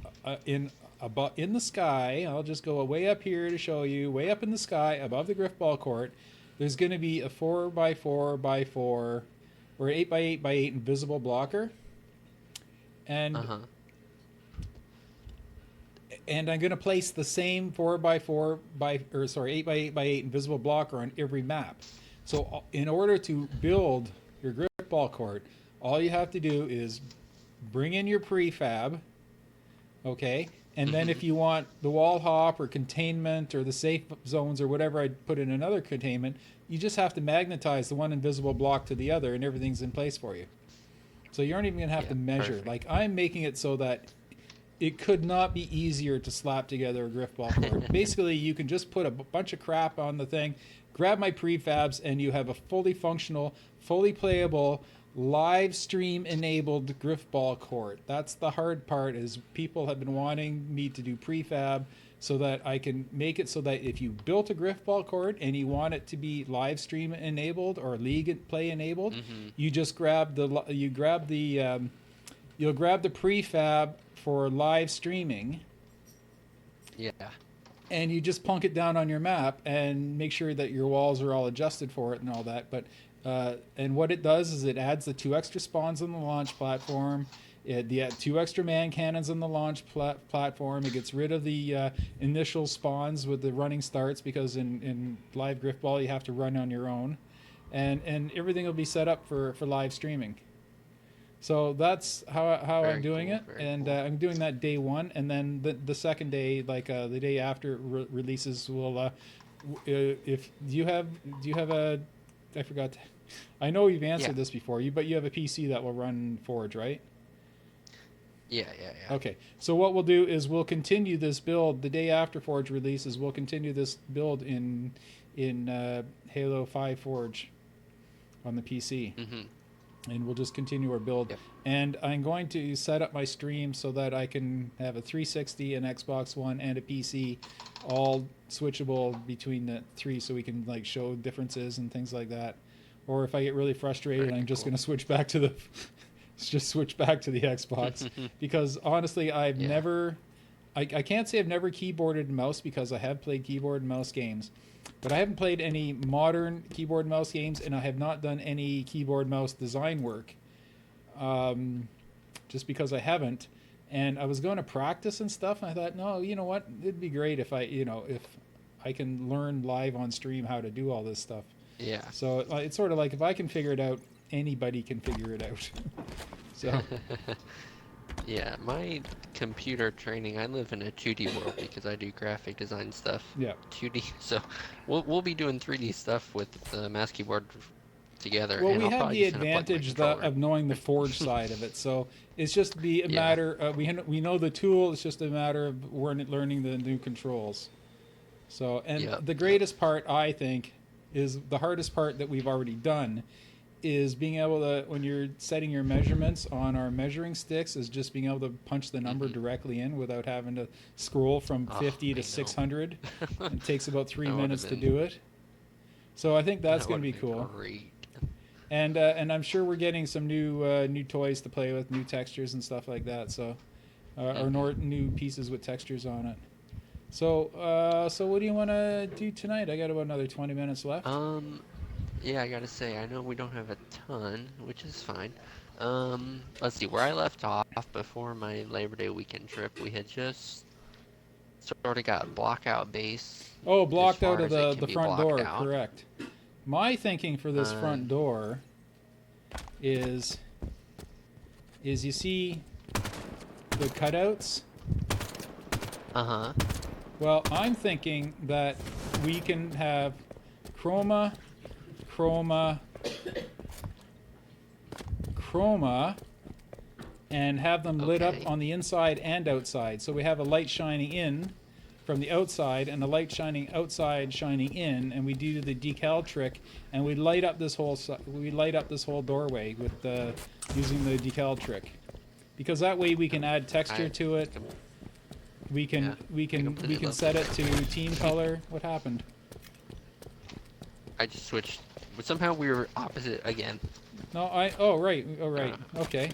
in the sky. I'll just go way up here to show you. Way up in the sky above the Griffball Court, there's going to be a 4x4x4 or 8x8x8 invisible blocker, and and I'm going to place the same 4x4 8x8x8 invisible blocker on every map. So in order to build your grip ball court, all you have to do is bring in your prefab, okay? And then if you want the wall hop or containment or the safe zones or whatever I'd put in another containment, you just have to magnetize the one invisible block to the other and everything's in place for you. So you aren't even going to have to measure. Perfect. Like, I'm making it so that it could not be easier to slap together a grip ball court. Basically, you can just put a bunch of crap on the thing, grab my prefabs, and you have a fully functional, fully playable, live stream enabled grip ball court. That's the hard part, is people have been wanting me to do prefab so that I can make it so that if you built a grip ball court and you want it to be live stream enabled or league play enabled, you just grab you'll grab the prefab for live streaming. Yeah. And you just plunk it down on your map and make sure that your walls are all adjusted for it and all that. But and what it does is it adds the 2 extra spawns on the launch platform. The 2 extra man cannons on the launch platform. It gets rid of the initial spawns with the running starts, because in live Griffball you have to run on your own, and everything will be set up for live streaming. So that's how I'm doing it, and I'm doing that day 1, and then the second day, like the day after releases, will if do you have a, I forgot. I know you've answered this before, but you have a PC that will run Forge, right? Yeah. Okay, so what we'll do is we'll continue this build the day after Forge releases. We'll continue this build in Halo 5 Forge on the PC, and we'll just continue our build. Yep. And I'm going to set up my stream so that I can have a 360, an Xbox One, and a PC, all switchable between the 3, so we can like show differences and things like that. Or if I get really frustrated, I'm just going to switch back to the Xbox, because honestly, I've never, I can't say I've never keyboarded and mouse, because I have played keyboard and mouse games, but I haven't played any modern keyboard and mouse games, and I have not done any keyboard mouse design work, just because I haven't. And I was going to practice and stuff, and I thought, no, you know what, it'd be great if if I can learn live on stream how to do all this stuff. Yeah. So it's sort of like, if I can figure it out, anybody can figure it out. So yeah, my computer training, I live in a 2D world because I do graphic design stuff. Yeah. 2D. So we'll be doing 3D stuff with the mouse keyboard together. Well, and we I'll have probably the just end up plugging my advantage controller. of knowing the Forge side of it. So it's just a matter. We know the tool. It's just a matter of learning the new controls. So, and the greatest part, I think, is the hardest part that we've already done, is being able to, when you're setting your measurements on our measuring sticks, is just being able to punch the number directly in without having to scroll from 50 to 600. It takes about 3 minutes to do it. So I think that's going to be cool. Great. And I'm sure we're getting some new toys to play with, new textures and stuff like that. So, or new pieces with textures on it. So what do you want to do tonight? I got about another 20 minutes left. Yeah, I gotta say, I know we don't have a ton, which is fine. Let's see, where I left off before my Labor Day weekend trip, we had just sort of got blockout base. Oh, blocked out of the the front door, correct. My thinking for this front door is you see the cutouts? Uh-huh. Well, I'm thinking that we can have chroma, and have them lit up on the inside and outside. So we have a light shining in from the outside and a light shining outside, shining in, and we do the decal trick, and we light up this whole doorway with using the decal trick, because that way we can add texture to it. We can set it to team color. What happened? I just switched. But somehow we were opposite again. No, right. Okay.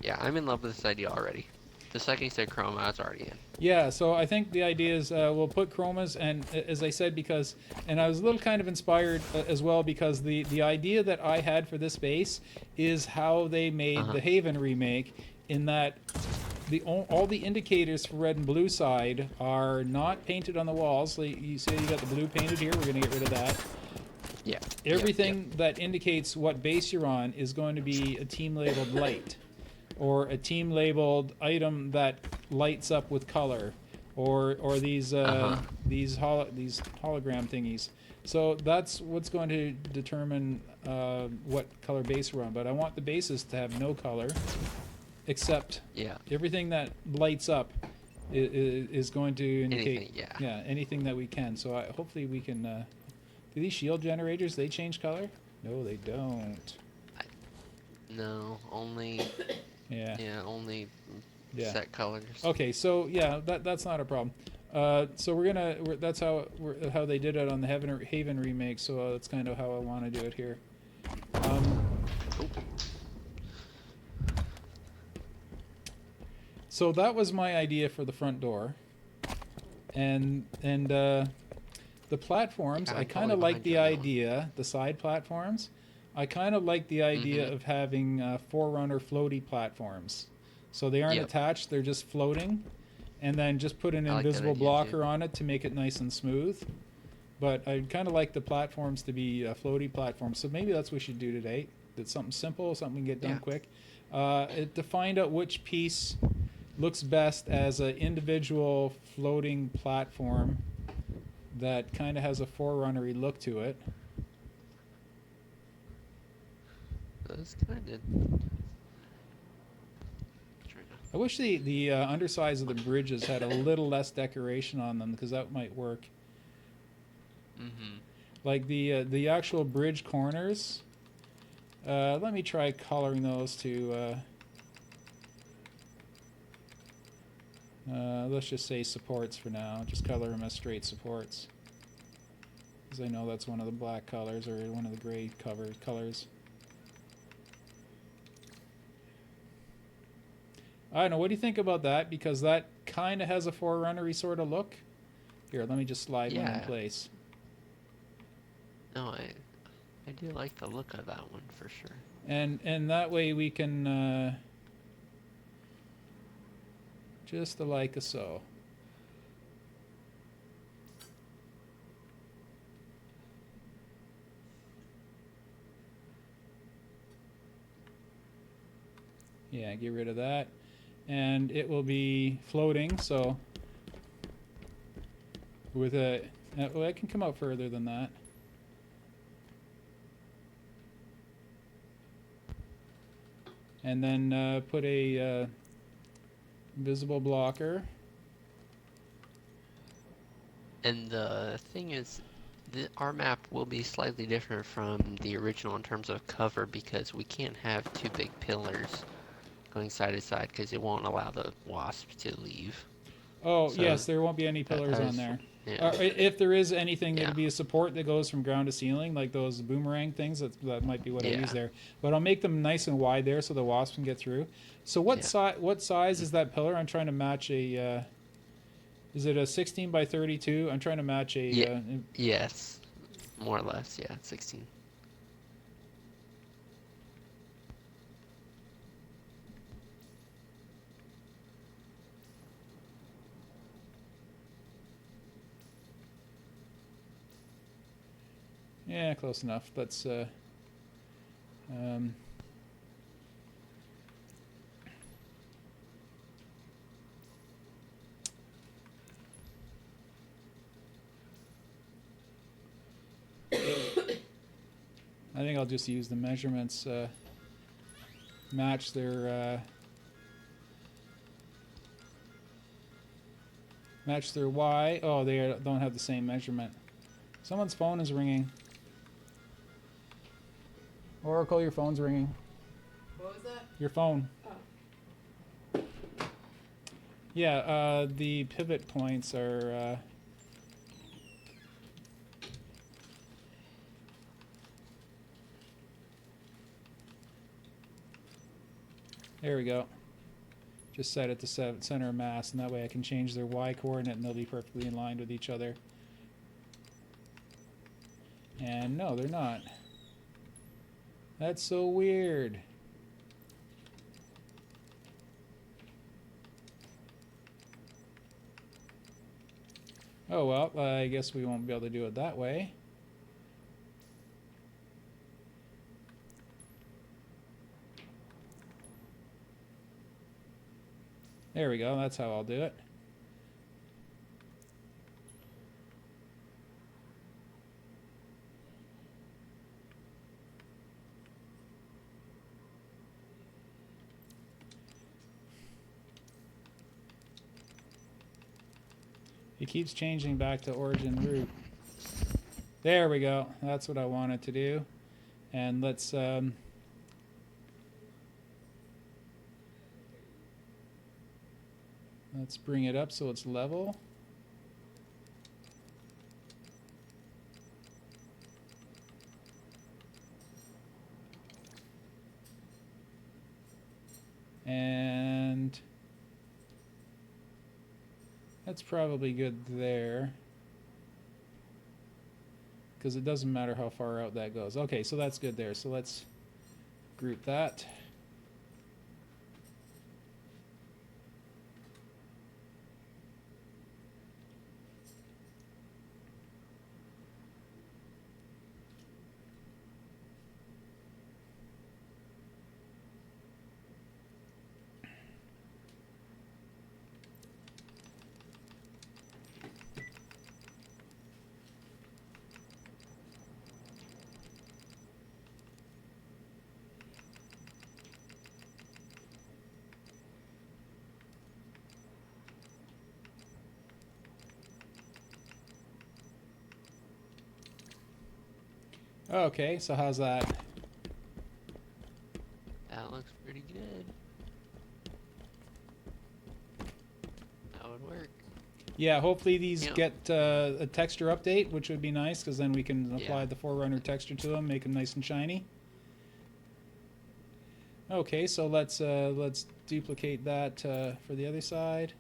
Yeah, I'm in love with this idea already. The second you said chroma, it's already in. Yeah, so I think the idea is we'll put chromas, and as I said, and I was a little kind of inspired as well, because the idea that I had for this base is how they made the Haven remake, in that all the indicators for red and blue side are not painted on the walls. Like you say, you got the blue painted here. We're gonna get rid of that. Yeah. Everything that indicates what base you're on is going to be a team labeled light, or a team labeled item that lights up with color, or these these hologram thingies. So that's what's going to determine what color base we're on. But I want the bases to have no color, except everything that lights up is going to indicate anything that we can. So hopefully we can. Do these shield generators, they change color? No, they don't. No, only. Only set colors. Okay, so that's not a problem. So that's how they did it on the Haven remake. So that's kind of how I want to do it here. So that was my idea for the front door, and the platforms. I kind of like the idea. The side platforms. I kind of like the idea of having Forerunner floaty platforms. So they aren't attached, they're just floating. And then just put an invisible blocker on it to make it nice and smooth. But I kind of like the platforms to be floaty platforms. So maybe that's what we should do today. It's something simple, something we can get done quick. To find out which piece looks best as an individual floating platform that kind of has a Forerunner-y look to it. That's kind of. I wish the undersides of the bridges had a little less decoration on them, because that might work. Like the actual bridge corners. Let me try coloring those to. Let's just say supports for now. Just color them as straight supports, because I know that's one of the black colors or one of the gray colors. I don't know. What do you think about that? Because that kind of has a Forerunner-y sort of look. Here, let me just slide one in place. No, I do like the look of that one for sure. And that way we can just like so. Yeah, get rid of that. And it will be floating, so with a well, it can come out further than that. And then put a visible blocker. And the thing is, our map will be slightly different from the original in terms of cover, because we can't have two big pillars going side to side, because it won't allow the wasp to leave. Oh, so yes, there won't be any pillars on there. Yeah. If there is anything, it'll be a support that goes from ground to ceiling, like those boomerang things. That might be what I use there. But I'll make them nice and wide there so the wasp can get through. So what size is that pillar? I'm trying to match a... is it a 16 by 32? I'm trying to match a... yes, more or less, 16. Yeah, close enough. Let's I think I'll just use the measurements, match their Y. Oh, they don't have the same measurement. Someone's phone is ringing. Oracle, your phone's ringing. What was that? Your phone. Oh. Yeah, the pivot points are... There we go. Just set it to center of mass, and that way I can change their Y coordinate and they'll be perfectly in line with each other. And no, they're not. That's so weird. Oh well, I guess we won't be able to do it that way. There we go, that's how I'll do it. It keeps changing back to origin root. There we go. That's what I wanted to do. And let's bring it up so it's level. And that's probably good there, because it doesn't matter how far out that goes. Okay, so that's good there. So let's group that. Okay, so how's that? That looks pretty good. That would work. Yeah, hopefully these Yeah. get a texture update, which would be nice, because then we can apply Yeah. the Forerunner texture to them, make them nice and shiny. Okay, so let's duplicate that for the other side.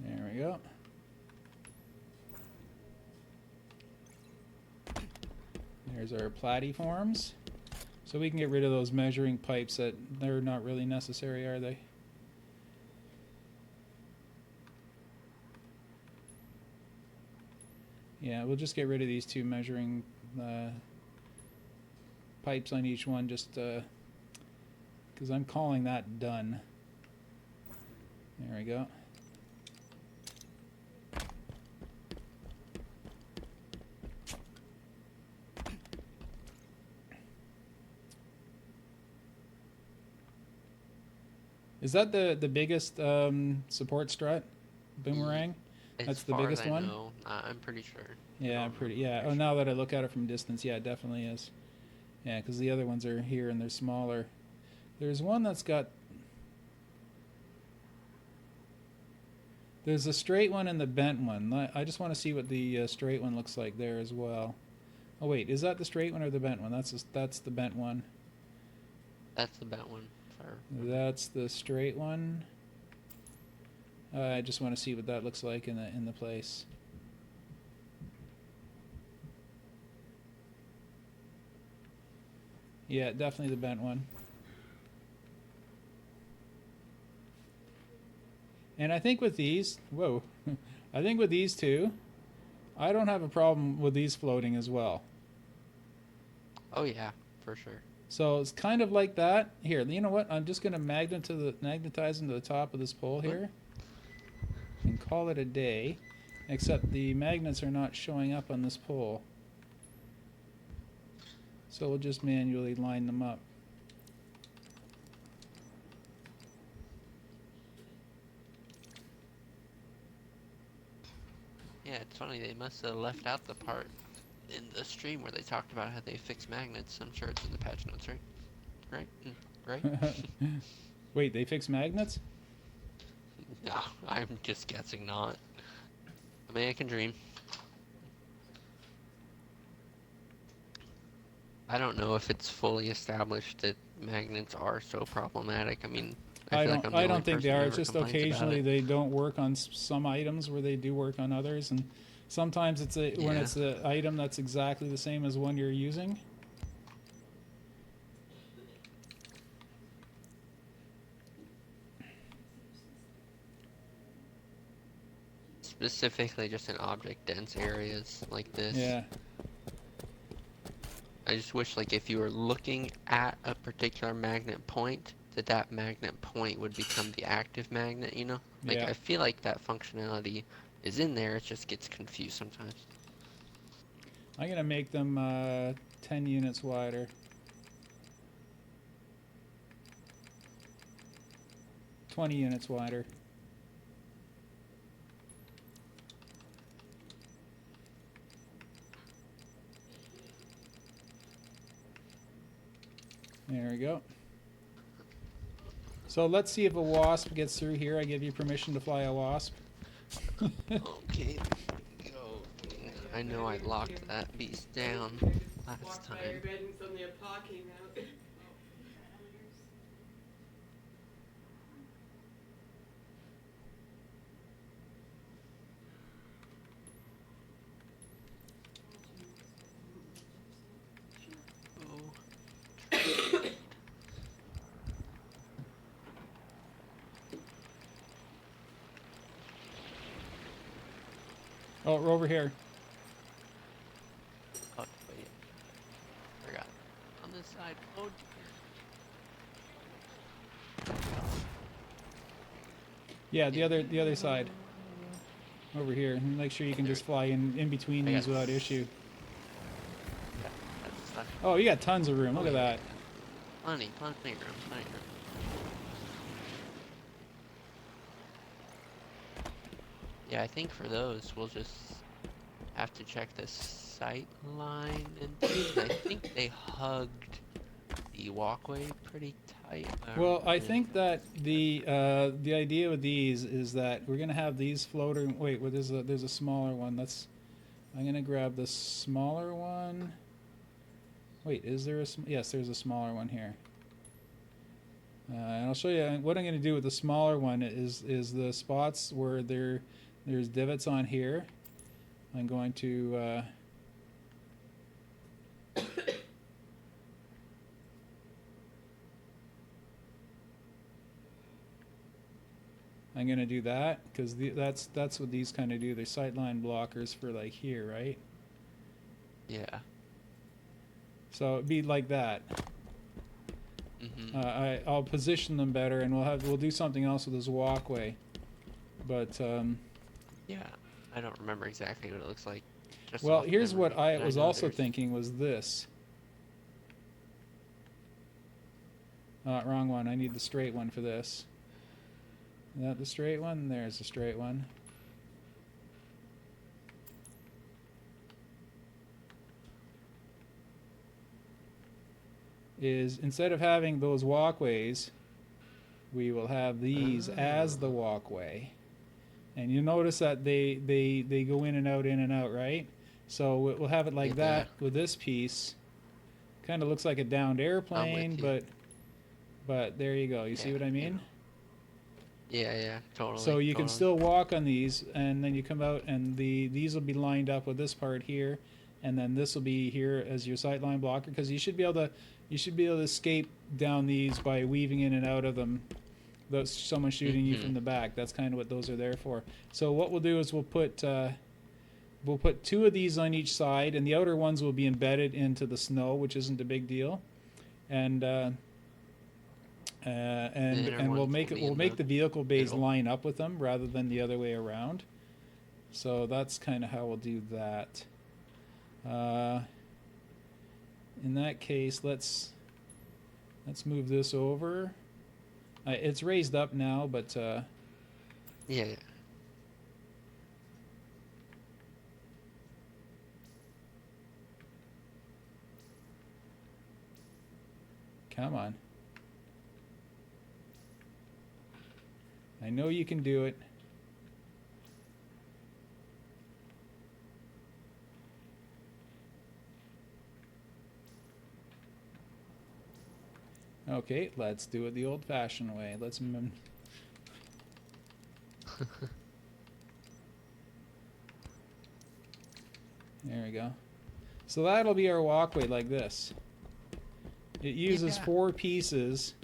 There we go. There's our platyforms. So we can get rid of those measuring pipes that they're not really necessary, are they? Yeah, we'll just get rid of these two measuring pipes on each one, just because I'm calling that done. There we go. Is that the biggest support strut boomerang? As That's the far biggest as I one? know, I'm pretty sure. Yeah, pretty. Yeah. Oh, now that I look at it from distance, yeah, it definitely is. Yeah, because the other ones are here and they're smaller. There's one that's got. There's a straight one and the bent one. I just want to see what the straight one looks like there as well. Oh wait, is that the straight one or the bent one? That's the bent one. That's the bent one. That's the straight one. I just want to see what that looks like in the place. Yeah, definitely the bent one. And I think with these, whoa, I think with these two, I don't have a problem with these floating as well. Oh yeah, for sure. So it's kind of like that. Here, you know what? I'm just going to magnetize them to the top of this pole here and call it a day, except the magnets are not showing up on this pole. So we'll just manually line them up. Yeah, it's funny, they must have left out the part in the stream where they talked about how they fix magnets. I'm sure it's in the patch notes, right? Right? Right? Wait, they fix magnets? No, I'm just guessing not. I mean, I can dream. I don't know if it's fully established that magnets are so problematic. I mean, I I feel like don't. I'm the I only don't think they person who are. It's ever just complains about occasionally it. they don't work on some items where they do work on others, and sometimes it's when Yeah. it's an item that's exactly the same as one you're using. Specifically just in object dense areas like this. Yeah. I just wish like if you were looking at a particular magnet point, that magnet point would become the active magnet, you know? Like Yeah. I feel like that functionality is in there, it just gets confused sometimes. I'm gonna make them 10 units wider. 20 units wider. There we go. So let's see if a wasp gets through here. I give you permission to fly a wasp. Okay, go. I know I locked that beast down last Walked by your time. bed and suddenly a paw came out. Oh. Oh, we're over here. Oh, wait. Forgot. On this side. Oh dear. Yeah, the other side. Over here. Make sure you can just fly in between I these got without issue. Yeah, that's stuck. Oh, you got tons of room. Look at yeah. that. Plenty of room, plenty of room. Yeah, I think for those we'll just have to check the sight line and things. I think they hugged the walkway pretty tight. Well, I think that the idea with these is that we're gonna have these floating. Wait, well, there's a smaller one. I'm gonna grab the smaller one. Wait, is there a? Yes, there's a smaller one here. And I'll show you what I'm gonna do with the smaller one is the spots where there's divots on here. I'm going to. I'm gonna do that because that's what these kind of do. They're sightline blockers for like here, right? Yeah. So it'd be like that. Mm-hmm. I'll position them better, and we'll do something else with this walkway. But Yeah. I don't remember exactly what it looks like. Just well, off here's memory. what I But was know also there's- thinking was this. Wrong one. I need the straight one for this. Is that the straight one? There's the straight one. Is instead of having those walkways, we will have these as the walkway. And you notice that they go in and out, right? So we'll have it like Yeah. that with this piece. Kind of looks like a downed airplane, you. but there you go. You see Yeah, what I mean? Yeah, totally. So you can totally. still walk on these, and then you come out, and these will be lined up with this part here, and then this will be here as your sightline blocker, because you should be able to escape down these by weaving in and out of them. Those someone shooting you from the back. That's kind of what those are there for. So what we'll do is we'll put two of these on each side, and the outer ones will be embedded into the snow, which isn't a big deal, and we'll make the vehicle bays middle. line up with them rather than the other way around. So that's kind of how we'll do that. In that case, let's move this over. It's raised up now, but Yeah. come on. I know you can do it. Okay, let's do it the old-fashioned way. Let's. There we go. So that'll be our walkway like this. It uses Yeah. 4 pieces,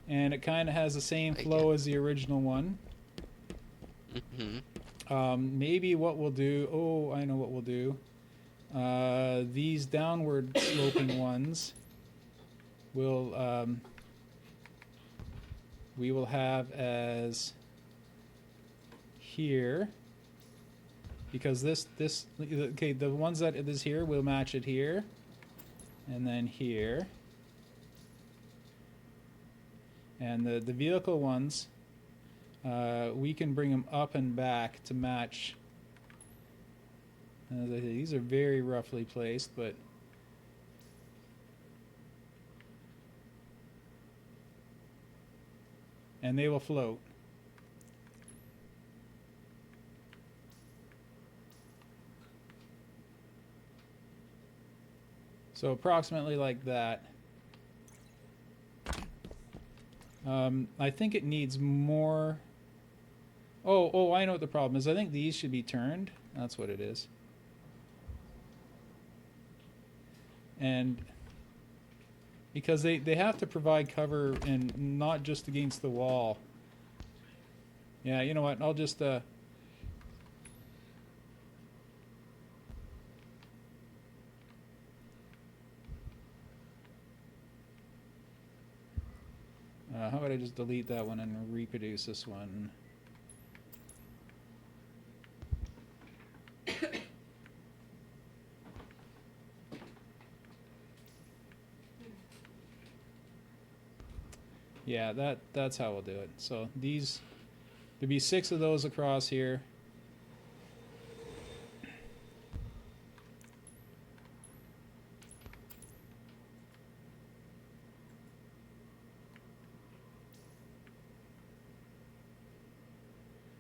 and it kind of has the same flow as the original one. Maybe what we'll do. Oh, I know what we'll do. These downward sloping ones will we will have as here, because this okay, the ones that it is here will match it here, and then here, and the vehicle ones we can bring them up and back to match. As I say, these are very roughly placed, but and they will float. So approximately like that. I think it needs more. Oh, I know what the problem is. I think these should be turned. That's what it is. And because they have to provide cover and not just against the wall. Yeah, you know what? I'll just how about I just delete that one and reproduce this one? Yeah, that's how we'll do it. So these, there'd be 6 of those across here.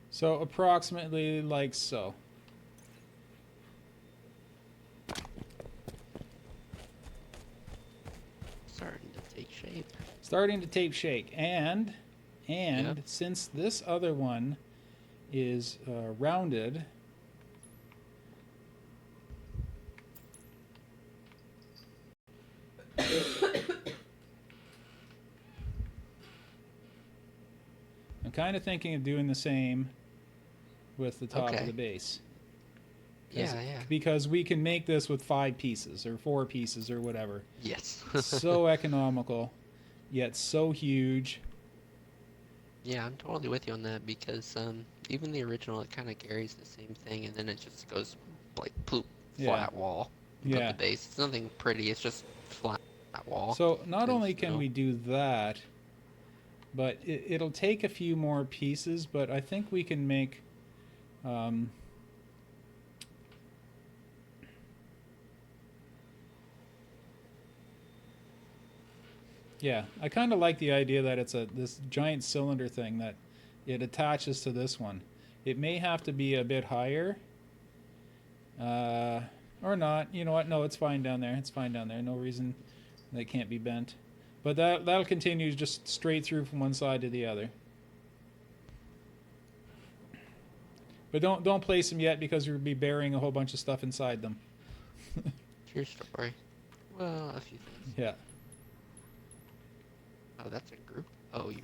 So approximately like so. Starting to take shape. Starting to take shape, and Yep. since this other one is rounded, I'm kind of thinking of doing the same with the top of the base. Yeah. Because we can make this with 5 pieces or 4 pieces or whatever. Yes. So economical, yet so huge. Yeah, I'm totally with you on that because even the original, it kind of carries the same thing, and then it just goes like ploop, flat wall of the base. It's nothing pretty. It's just flat wall. So not only can we do that, but it'll take a few more pieces. But I think we can make. Yeah, I kind of like the idea that it's this giant cylinder thing that it attaches to this one. It may have to be a bit higher, or not. You know what? No, it's fine down there. It's fine down there. No reason that can't be bent. But that'll continue just straight through from one side to the other. But don't place them yet because we'll be burying a whole bunch of stuff inside them. True story. Well, a few things. Yeah. Oh, that's a group? Oh, you.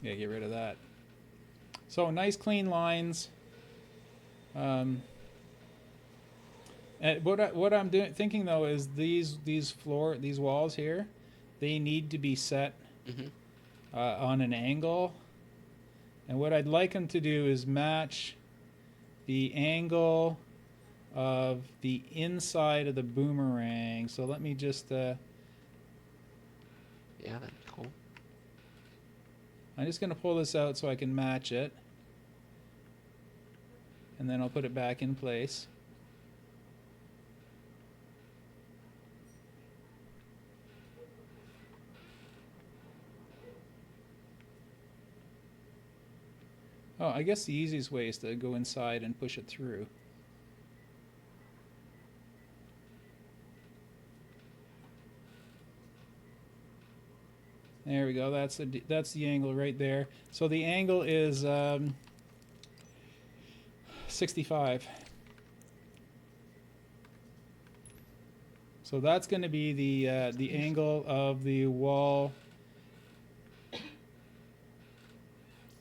Yeah, get rid of that. So nice clean lines. And what I'm thinking though is these walls here, they need to be set on an angle. And what I'd like them to do is match the angle of the inside of the boomerang. So let me just Yeah, that's cool. I'm just going to pull this out so I can match it. And then I'll put it back in place. Oh, I guess the easiest way is to go inside and push it through. There we go. That's the angle right there. So the angle is 65. So that's going to be the angle of the wall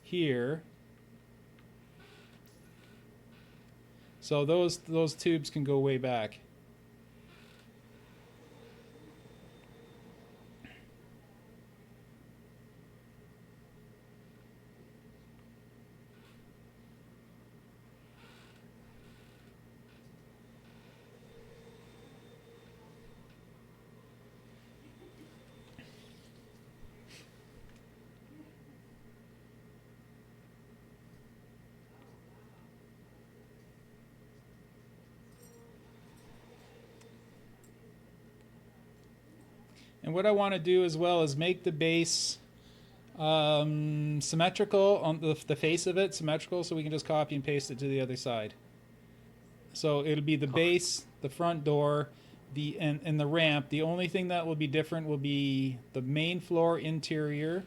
here. So those tubes can go way back. And what I want to do as well is make the base symmetrical on the face of it, symmetrical, so we can just copy and paste it to the other side. So it'll be the base, the front door, and the ramp. The only thing that will be different will be the main floor interior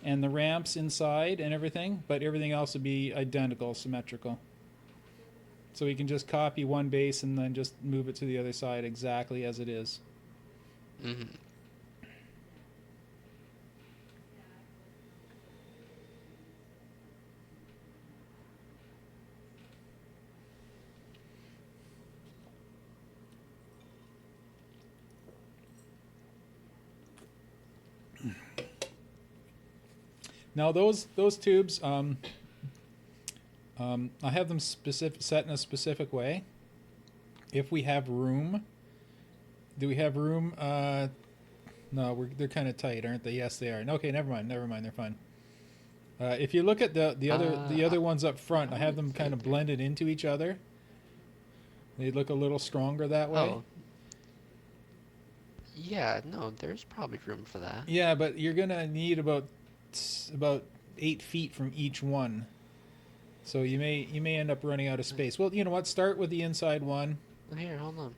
and the ramps inside and everything, but everything else will be identical, symmetrical. So we can just copy one base and then just move it to the other side exactly as it is. Mm-hmm. Now those tubes, I have them set in a specific way. If we have room, do we have room? No, they're kind of tight, aren't they? Yes, they are. Okay, never mind. They're fine. If you look at the other ones up front, I have them kind of blended into each other. They look a little stronger that way. Oh. Yeah, no, there's probably room for that. Yeah, but you're gonna need about 8 feet from each one, so you may end up running out of space. Well, you know what? Start with the inside one. Here, hold on.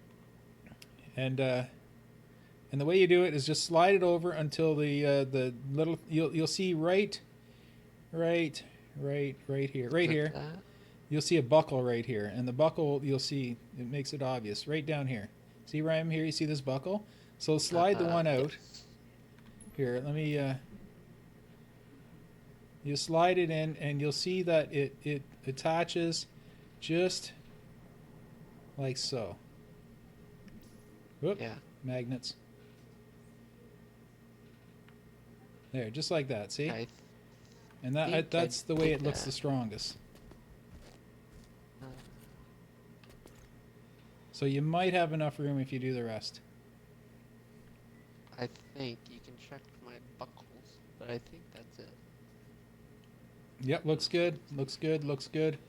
And the way you do it is just slide it over until the little you'll see right here here. That? You'll see a buckle right here, and the buckle you'll see it makes it obvious right down here. See where I am here? You see this buckle? So slide the one out. Yes. Here, let me. You slide it in, and you'll see that it attaches just like so. Whoop, Yeah. magnets. There, just like that. See, and that's the way it looks the strongest. So you might have enough room if you do the rest. I think you can check my buckles, but I think that's it. Yep, looks good. Looks good.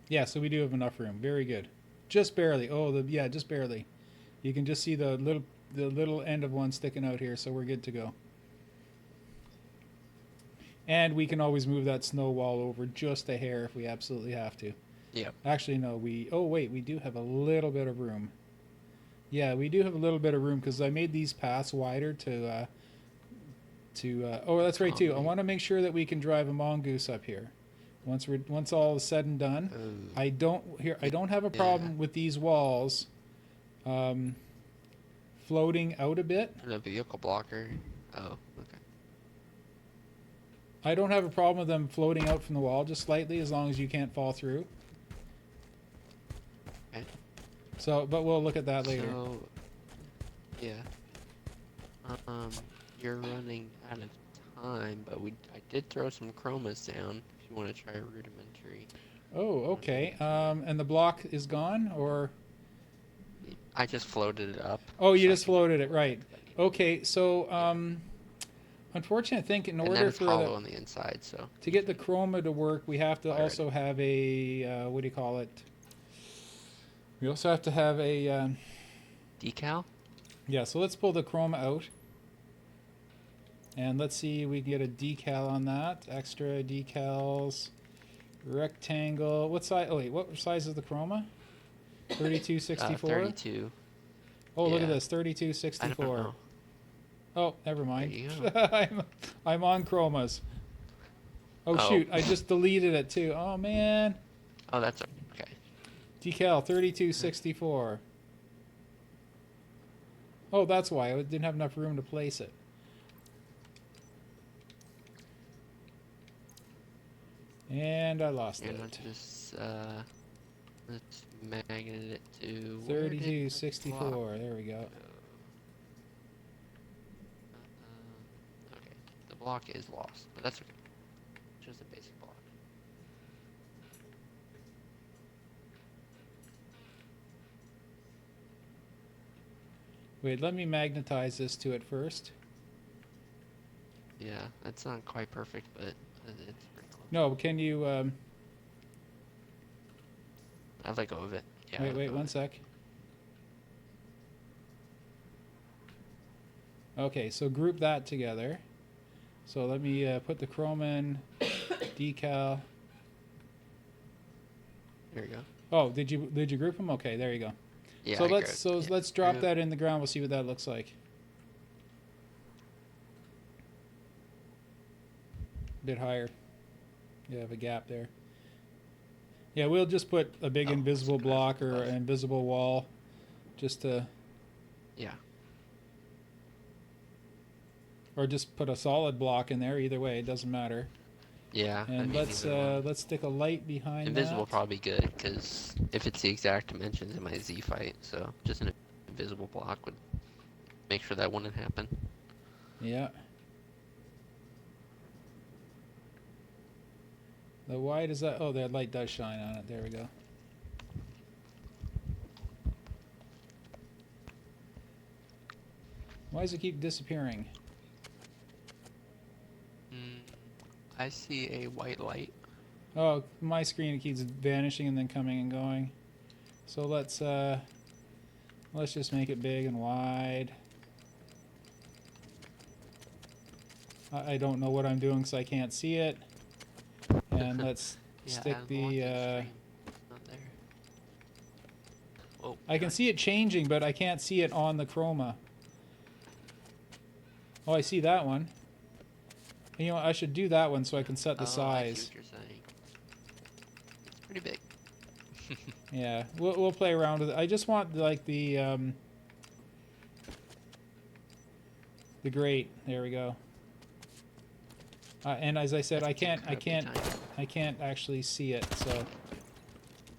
Yeah, so we do have enough room. Very good. Just barely. Oh, just barely. You can just see the little end of one sticking out here, so we're good to go. And we can always move that snow wall over just a hair if we absolutely have to. Yeah. Actually, no. We do have a little bit of room. Yeah, we do have a little bit of room because I made these paths wider to. Oh, that's right too. I want to make sure that we can drive a mongoose up here. Once all is said and done, I don't have a problem with these walls floating out a bit. And a vehicle blocker. Oh, okay. I don't have a problem with them floating out from the wall just slightly, as long as you can't fall through. Okay. So, but we'll look at that later. So, yeah. You're running out of time, but I did throw some chromas down if you want to try a rudimentary. Oh, okay. And the block is gone, or? I just floated it up. Oh, you just floated it, right. Okay, so, unfortunately, I think in And order then it's for hollow on the inside, so. to get the chroma to work, we have to Alright. also have a, what do you call it? We also have to have a, Decal? yeah, so let's pull the chroma out. And let's see, we can get a decal on that. Extra decals. Rectangle. What size? Oh wait, what size is the chroma? 3264. 32. Oh, look at Yeah. this, I don't 3264. know. Oh, never mind. There you go. I'm on chromas. Oh, Oh. shoot, I just deleted it too. Oh man. Oh, that's okay. Decal 3264. Oh, that's why I didn't have enough room to place it. And I lost And it. let's magnet it to where did the 3264. block There we go. go? Okay, the block is lost, but that's okay. Just a basic block. Wait, let me magnetize this to it first. Yeah, that's not quite perfect, but it's pretty close. No, can you? I let go of it. Yeah. I Wait, let wait, go of one it. sec. Okay, so group that together. So let me put the chrome in, decal. There you go. Oh, did you group them? Okay, there you go. Yeah. So I let's grabbed it. let's drop Group. that in the ground. We'll see what that looks like. A bit higher. You have a gap there. Yeah, we'll just put a big Oh, invisible that's good. block or Above. an invisible wall, just to, Yeah. or just put a solid block in there. Either way, it doesn't matter. Yeah. I And mean, either one. let's stick a light behind Invisible that. probably good because if it's the exact dimensions, it might Z fight. So just an invisible block would make sure that wouldn't happen. Yeah. The why does that? Oh, that light does shine on it. There we go. Why does it keep disappearing? I see a white light. Oh, my screen keeps vanishing and then coming and going. So let's just make it big and wide. I don't know what I'm doing because I can't see it. And let's Yeah, stick I'm the. watching stream. Not there. Oh, I can see it changing, but I can't see it on the chroma. Oh, I see that one. You know, I should do that one so I can set the I see size. what you're saying. It's pretty big. Yeah, we'll play around with it. I just want like the grate. There we go. And as I said, That's I can't incredibly tiny. I can't actually see it. So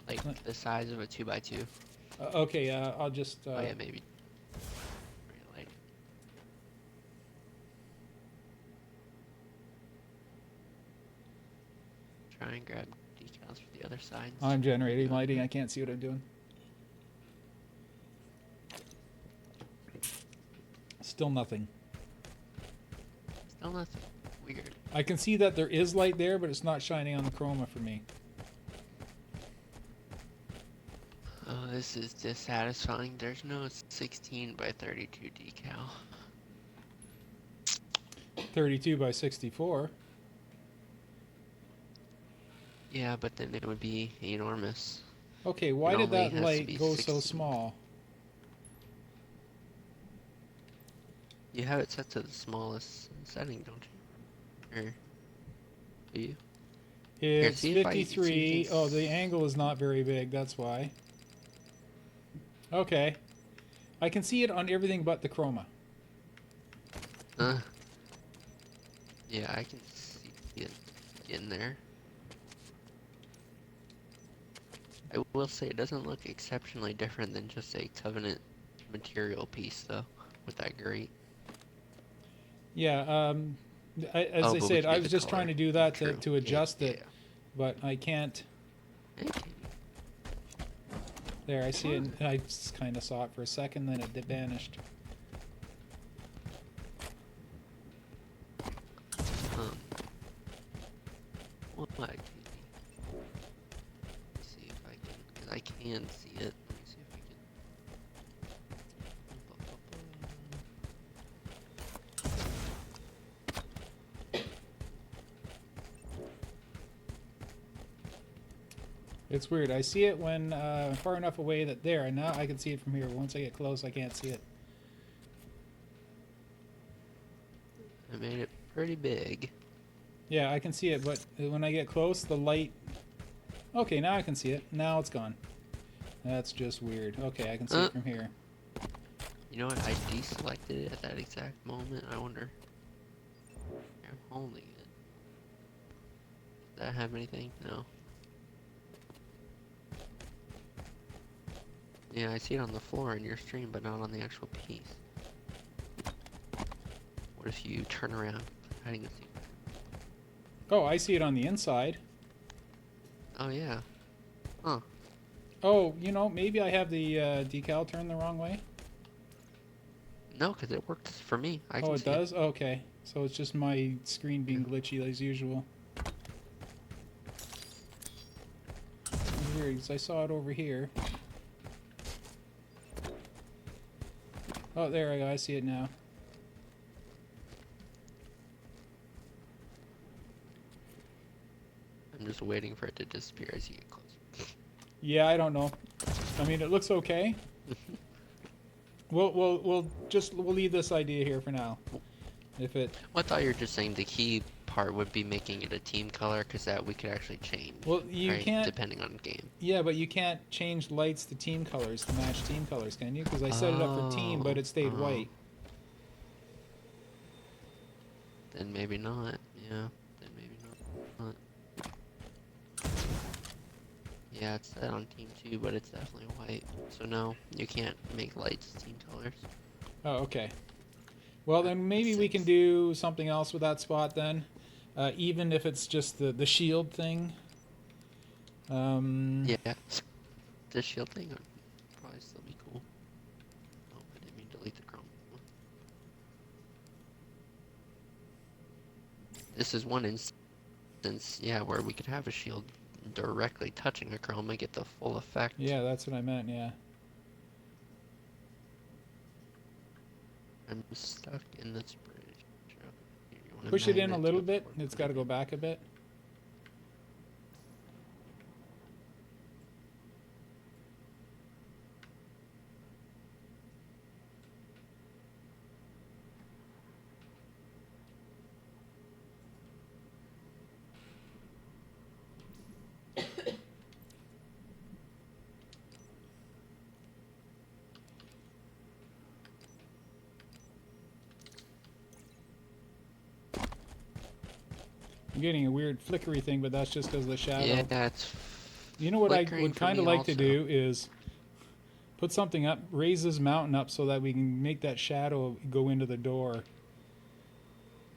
Like the size of a 2x2. okay, I'll just. Oh yeah, maybe. Really. Try and grab decals for the other sides. I'm generating lighting. I can't see what I'm doing. Still nothing. Still nothing. Weird. I can see that there is light there, but it's not shining on the chroma for me. Oh, this is dissatisfying. There's no 16 by 32 decal. 32 by 64. Yeah, but then it would be enormous. Okay, why It did only that has to light be go so 16. small? You have it set to the smallest setting, don't you? Or do you? It's see if I- see if 53. it's- Oh, the angle is not very big. That's why. Okay. I can see it on everything but the chroma. Yeah, I can see it in there. I will say it doesn't look exceptionally different than just a Covenant material piece, though, with that grate. Yeah, as Oh, I but we said, can I do was the just trying to color. do that True. to adjust Yeah, it, but I can't. yeah. There, I see it, and I just kind of saw it for a second, then it vanished. What might be? Let's see if I can, because I can see it. Let me see if I can. It's weird. I see it when I'm far enough away that there, and now I can see it from here. Once I get close, I can't see it. I made it pretty big. Yeah, I can see it, but when I get close, the light... Okay, now I can see it. Now it's gone. That's just weird. Okay, I can see it from here. You know what? I deselected it at that exact moment. I wonder. I'm holding it. Does that have anything? No. Yeah, I see it on the floor in your stream, but not on the actual piece. What if you turn around? Hiding the secret. Oh, I see it on the inside. Oh, yeah. Huh. Oh, you know, maybe I have the decal turned the wrong way. No, because it works for me. I can Oh, it see does? Okay. So it's just my screen being glitchy as usual. Weird, 'cause I saw it over here. Oh, there I go. I see it now. I'm just waiting for it to disappear as you get close. Yeah, I don't know. I mean, it looks okay. We'll leave this idea here for now. If it... Well, I thought you were just saying the key part would be making it a team color, because that we could actually change. Well, you right? can't... Depending on game. Yeah, but you can't change lights to team colors to match team colors, can you? Because I set it up for team, but it stayed white. Then maybe not. Yeah. Then maybe not. Yeah, it's set on team 2, but it's definitely white. So no, you can't make lights team colors. Oh, okay. Well, then maybe we can 6. do something else with that spot then. Even if it's just the shield thing. Yeah. The shield thing would probably still be cool. Oh, I didn't mean to delete the Chrome. This is one instance, yeah, where we could have a shield directly touching a Chrome and get the full effect. Yeah, that's what I meant, yeah. I'm stuck in this bridge. You wanna Push it in a magnet little to bit. forward It's got to go back a bit. I'm getting a weird flickery thing, but that's just because of the shadow. Yeah, that's. You know what I flickering would for kind of me like to also. do is put something up, raise this mountain up so that we can make that shadow go into the door.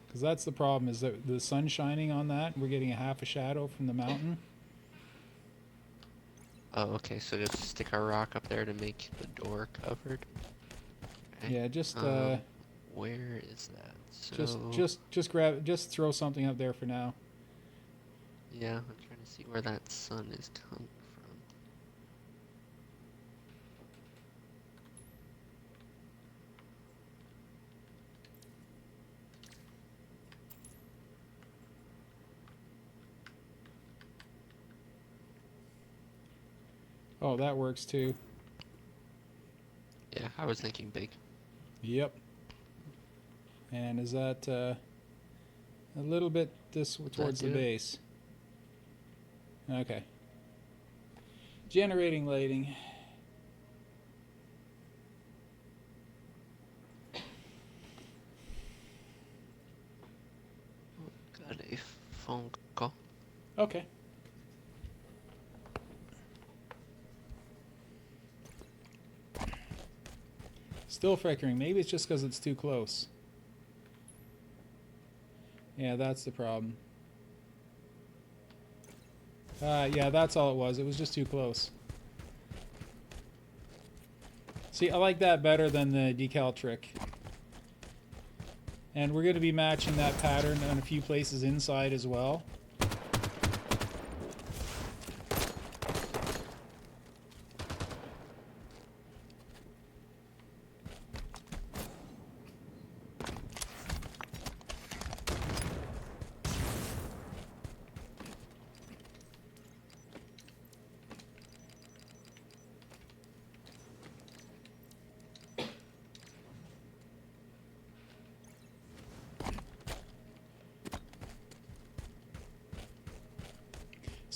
Because that's the problem, is that the sun's shining on that. We're getting a half a shadow from the mountain. Oh, okay, so just stick a rock up there to make the door covered. Okay. Yeah, just Where is that? So, just grab, just throw something up there for now. yeah, I'm trying to see where that sun is coming from. Oh, that works too. Yeah, I was thinking big. Yep. And is that a little bit towards the do it? base? Okay. Generating lighting. Got a phone call. Okay. Still flickering. Maybe it's just because it's too close. Yeah, that's the problem. Yeah, that's all it was. It was just too close. See, I like that better than the decal trick. And we're going to be matching that pattern on a few places inside as well.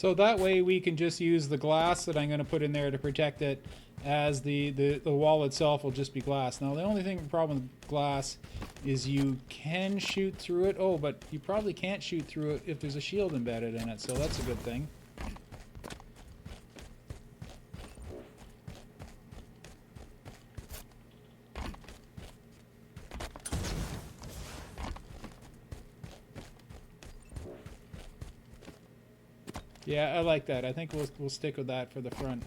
So that way we can just use the glass that I'm going to put in there to protect it, as the wall itself will just be glass. Now the only problem with glass is you can shoot through it. Oh, but you probably can't shoot through it if there's a shield embedded in it, so that's a good thing. Yeah, I like that. I think we'll stick with that for the front.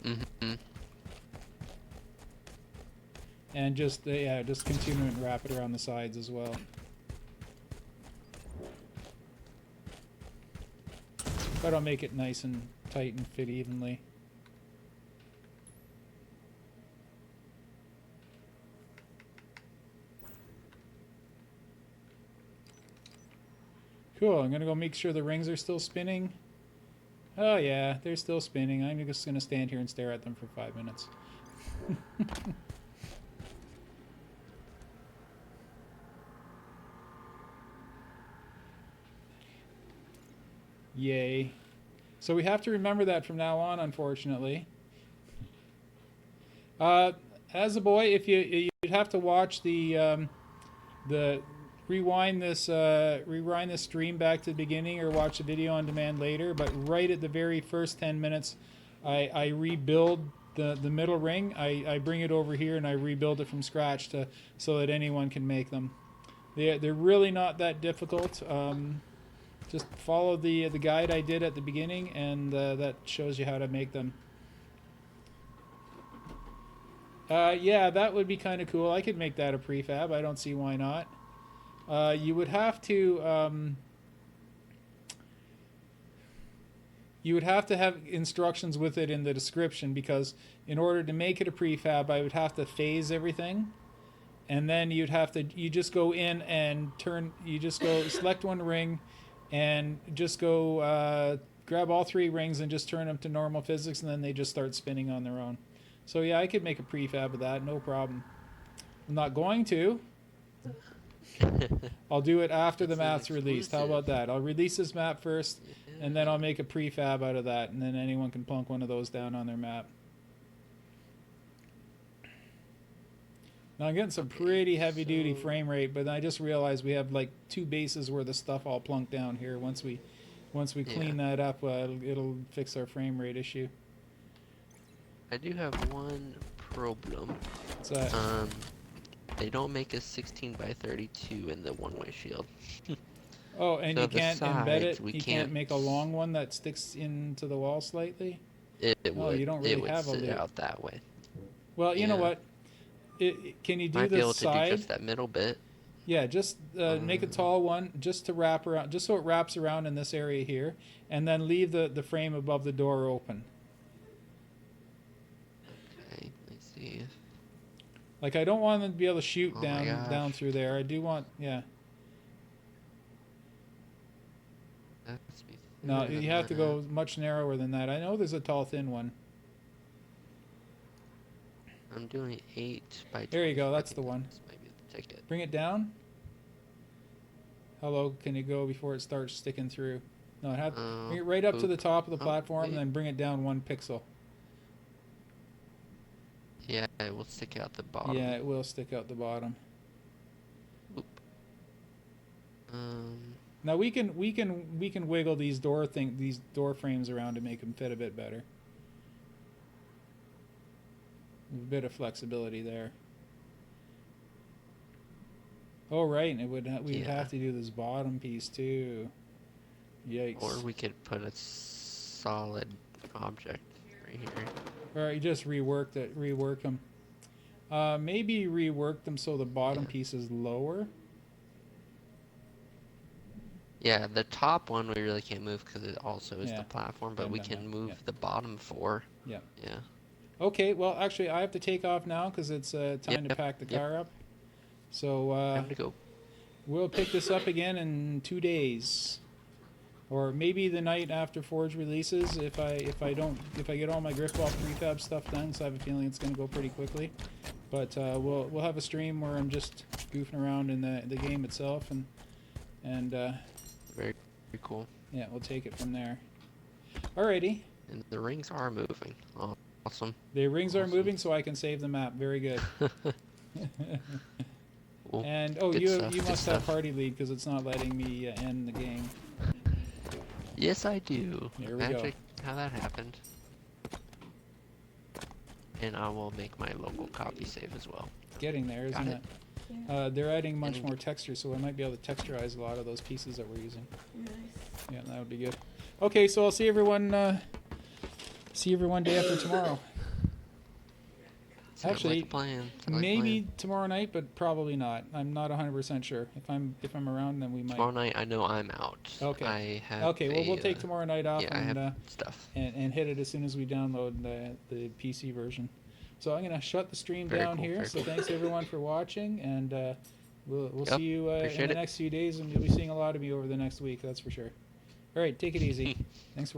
Mm-hmm. And just just continue and wrap it around the sides as well. But I'll make it nice and tight and fit evenly. Cool, I'm gonna go make sure the rings are still spinning. Oh yeah, they're still spinning. I'm just gonna stand here and stare at them for 5 minutes. Yay. So we have to remember that from now on, unfortunately. As a boy, if you'd have to watch the rewind this stream back to the beginning, or watch the video on demand later. But right at the very first 10 minutes, I rebuild the middle ring. I bring it over here and I rebuild it from scratch so that anyone can make them. They're really not that difficult. Just follow the guide I did at the beginning, and that shows you how to make them. Yeah, that would be kind of cool. I could make that a prefab. I don't see why not. You would have to have instructions with it in the description, because in order to make it a prefab, I would have to phase everything, and then you just go in and select one ring, and just go grab all 3 rings and just turn them to normal physics, and then they just start spinning on their own. So yeah, I could make a prefab of that, no problem. I'm not going to. I'll do it after the map's released. How about that? I'll release this map first, and then I'll make a prefab out of that, and then anyone can plunk one of those down on their map. Now I'm getting some pretty heavy-duty frame rate, but I just realized we have like 2 bases worth of stuff all plunked down here. Once we clean that up, it'll fix our frame rate issue. I do have one problem. What's that? They don't make a 16 by 32 in the one-way shield. Oh, and So you the can't embed it? sides, You can't make a long one that sticks into the wall slightly? It Oh, would. you don't It really would have a sit loop. out that way. Well, you know Yeah. what? Can you do Might be the able to do side? just that middle bit. Yeah, just make a tall one, just to wrap around, just so it wraps around in this area here, and then leave the frame above the door open. Okay, let's see. Like, I don't want them to be able to shoot Oh my down gosh. through there. I do want, yeah. That's me No, thinner you than have to that. go much narrower than that. I know there's a tall, thin one. I'm doing 8 by 20. There you go, that's the one. This might be the ticket. Bring it down. How low can you go before it starts sticking through? No, bring it right up to the top of the platform, and wait. then bring it down 1 pixel. Yeah, it will stick out the bottom. Yeah, it will stick out the bottom. Oop. Now we can wiggle these door frames around to make them fit a bit better. A bit of flexibility there. Oh right, and we'd have to do this bottom piece too. Yikes. Or we could put a solid object right here. Or you just rework them. Maybe rework them so the bottom piece is lower. Yeah, the top one we really can't move because it also is Yeah. the platform, but Yeah, we no, can no, move yeah. the bottom 4. Yeah. Yeah. Okay, well actually I have to take off now because it's time to Yep, pack the yep. car up. So Time to go. we'll pick this up again in 2 days, or maybe the night after Forge releases if I get all my grip off prefab stuff done. So I have a feeling it's going to go pretty quickly. But we'll have a stream where I'm just goofing around in the game itself, and Very, very cool. Yeah, we'll take it from there. Alrighty. And the rings are moving. Oh, awesome. The rings are Awesome. moving, so I can save the map. Very good. Cool. And oh, Good you stuff, you good must have stuff. party lead because it's not letting me end the game. Yes, I do. There we go. Magic, how that happened. And I will make my local copy save as well. Getting there, isn't Got it? it. They're adding much And- more texture, so I might be able to texturize a lot of those pieces that we're using. Nice. Yeah, that would be good. Okay, so I'll see everyone. See everyone day after tomorrow. Sounds Actually, like a plan. Sounds like a Maybe plan. tomorrow night, but probably not. I'm not 100% sure. If I'm around, then we might. Tomorrow night, I know I'm out. Okay. I have Okay, well we'll take a, tomorrow night off Yeah, I and have stuff. and hit it as soon as we download the PC version. So I'm gonna shut the stream Very down cool, here. very So cool. thanks everyone for watching, and we'll Yep, see you in appreciate the it. next few days, and you'll be seeing a lot of me over the next week. That's for sure. All right, take it easy.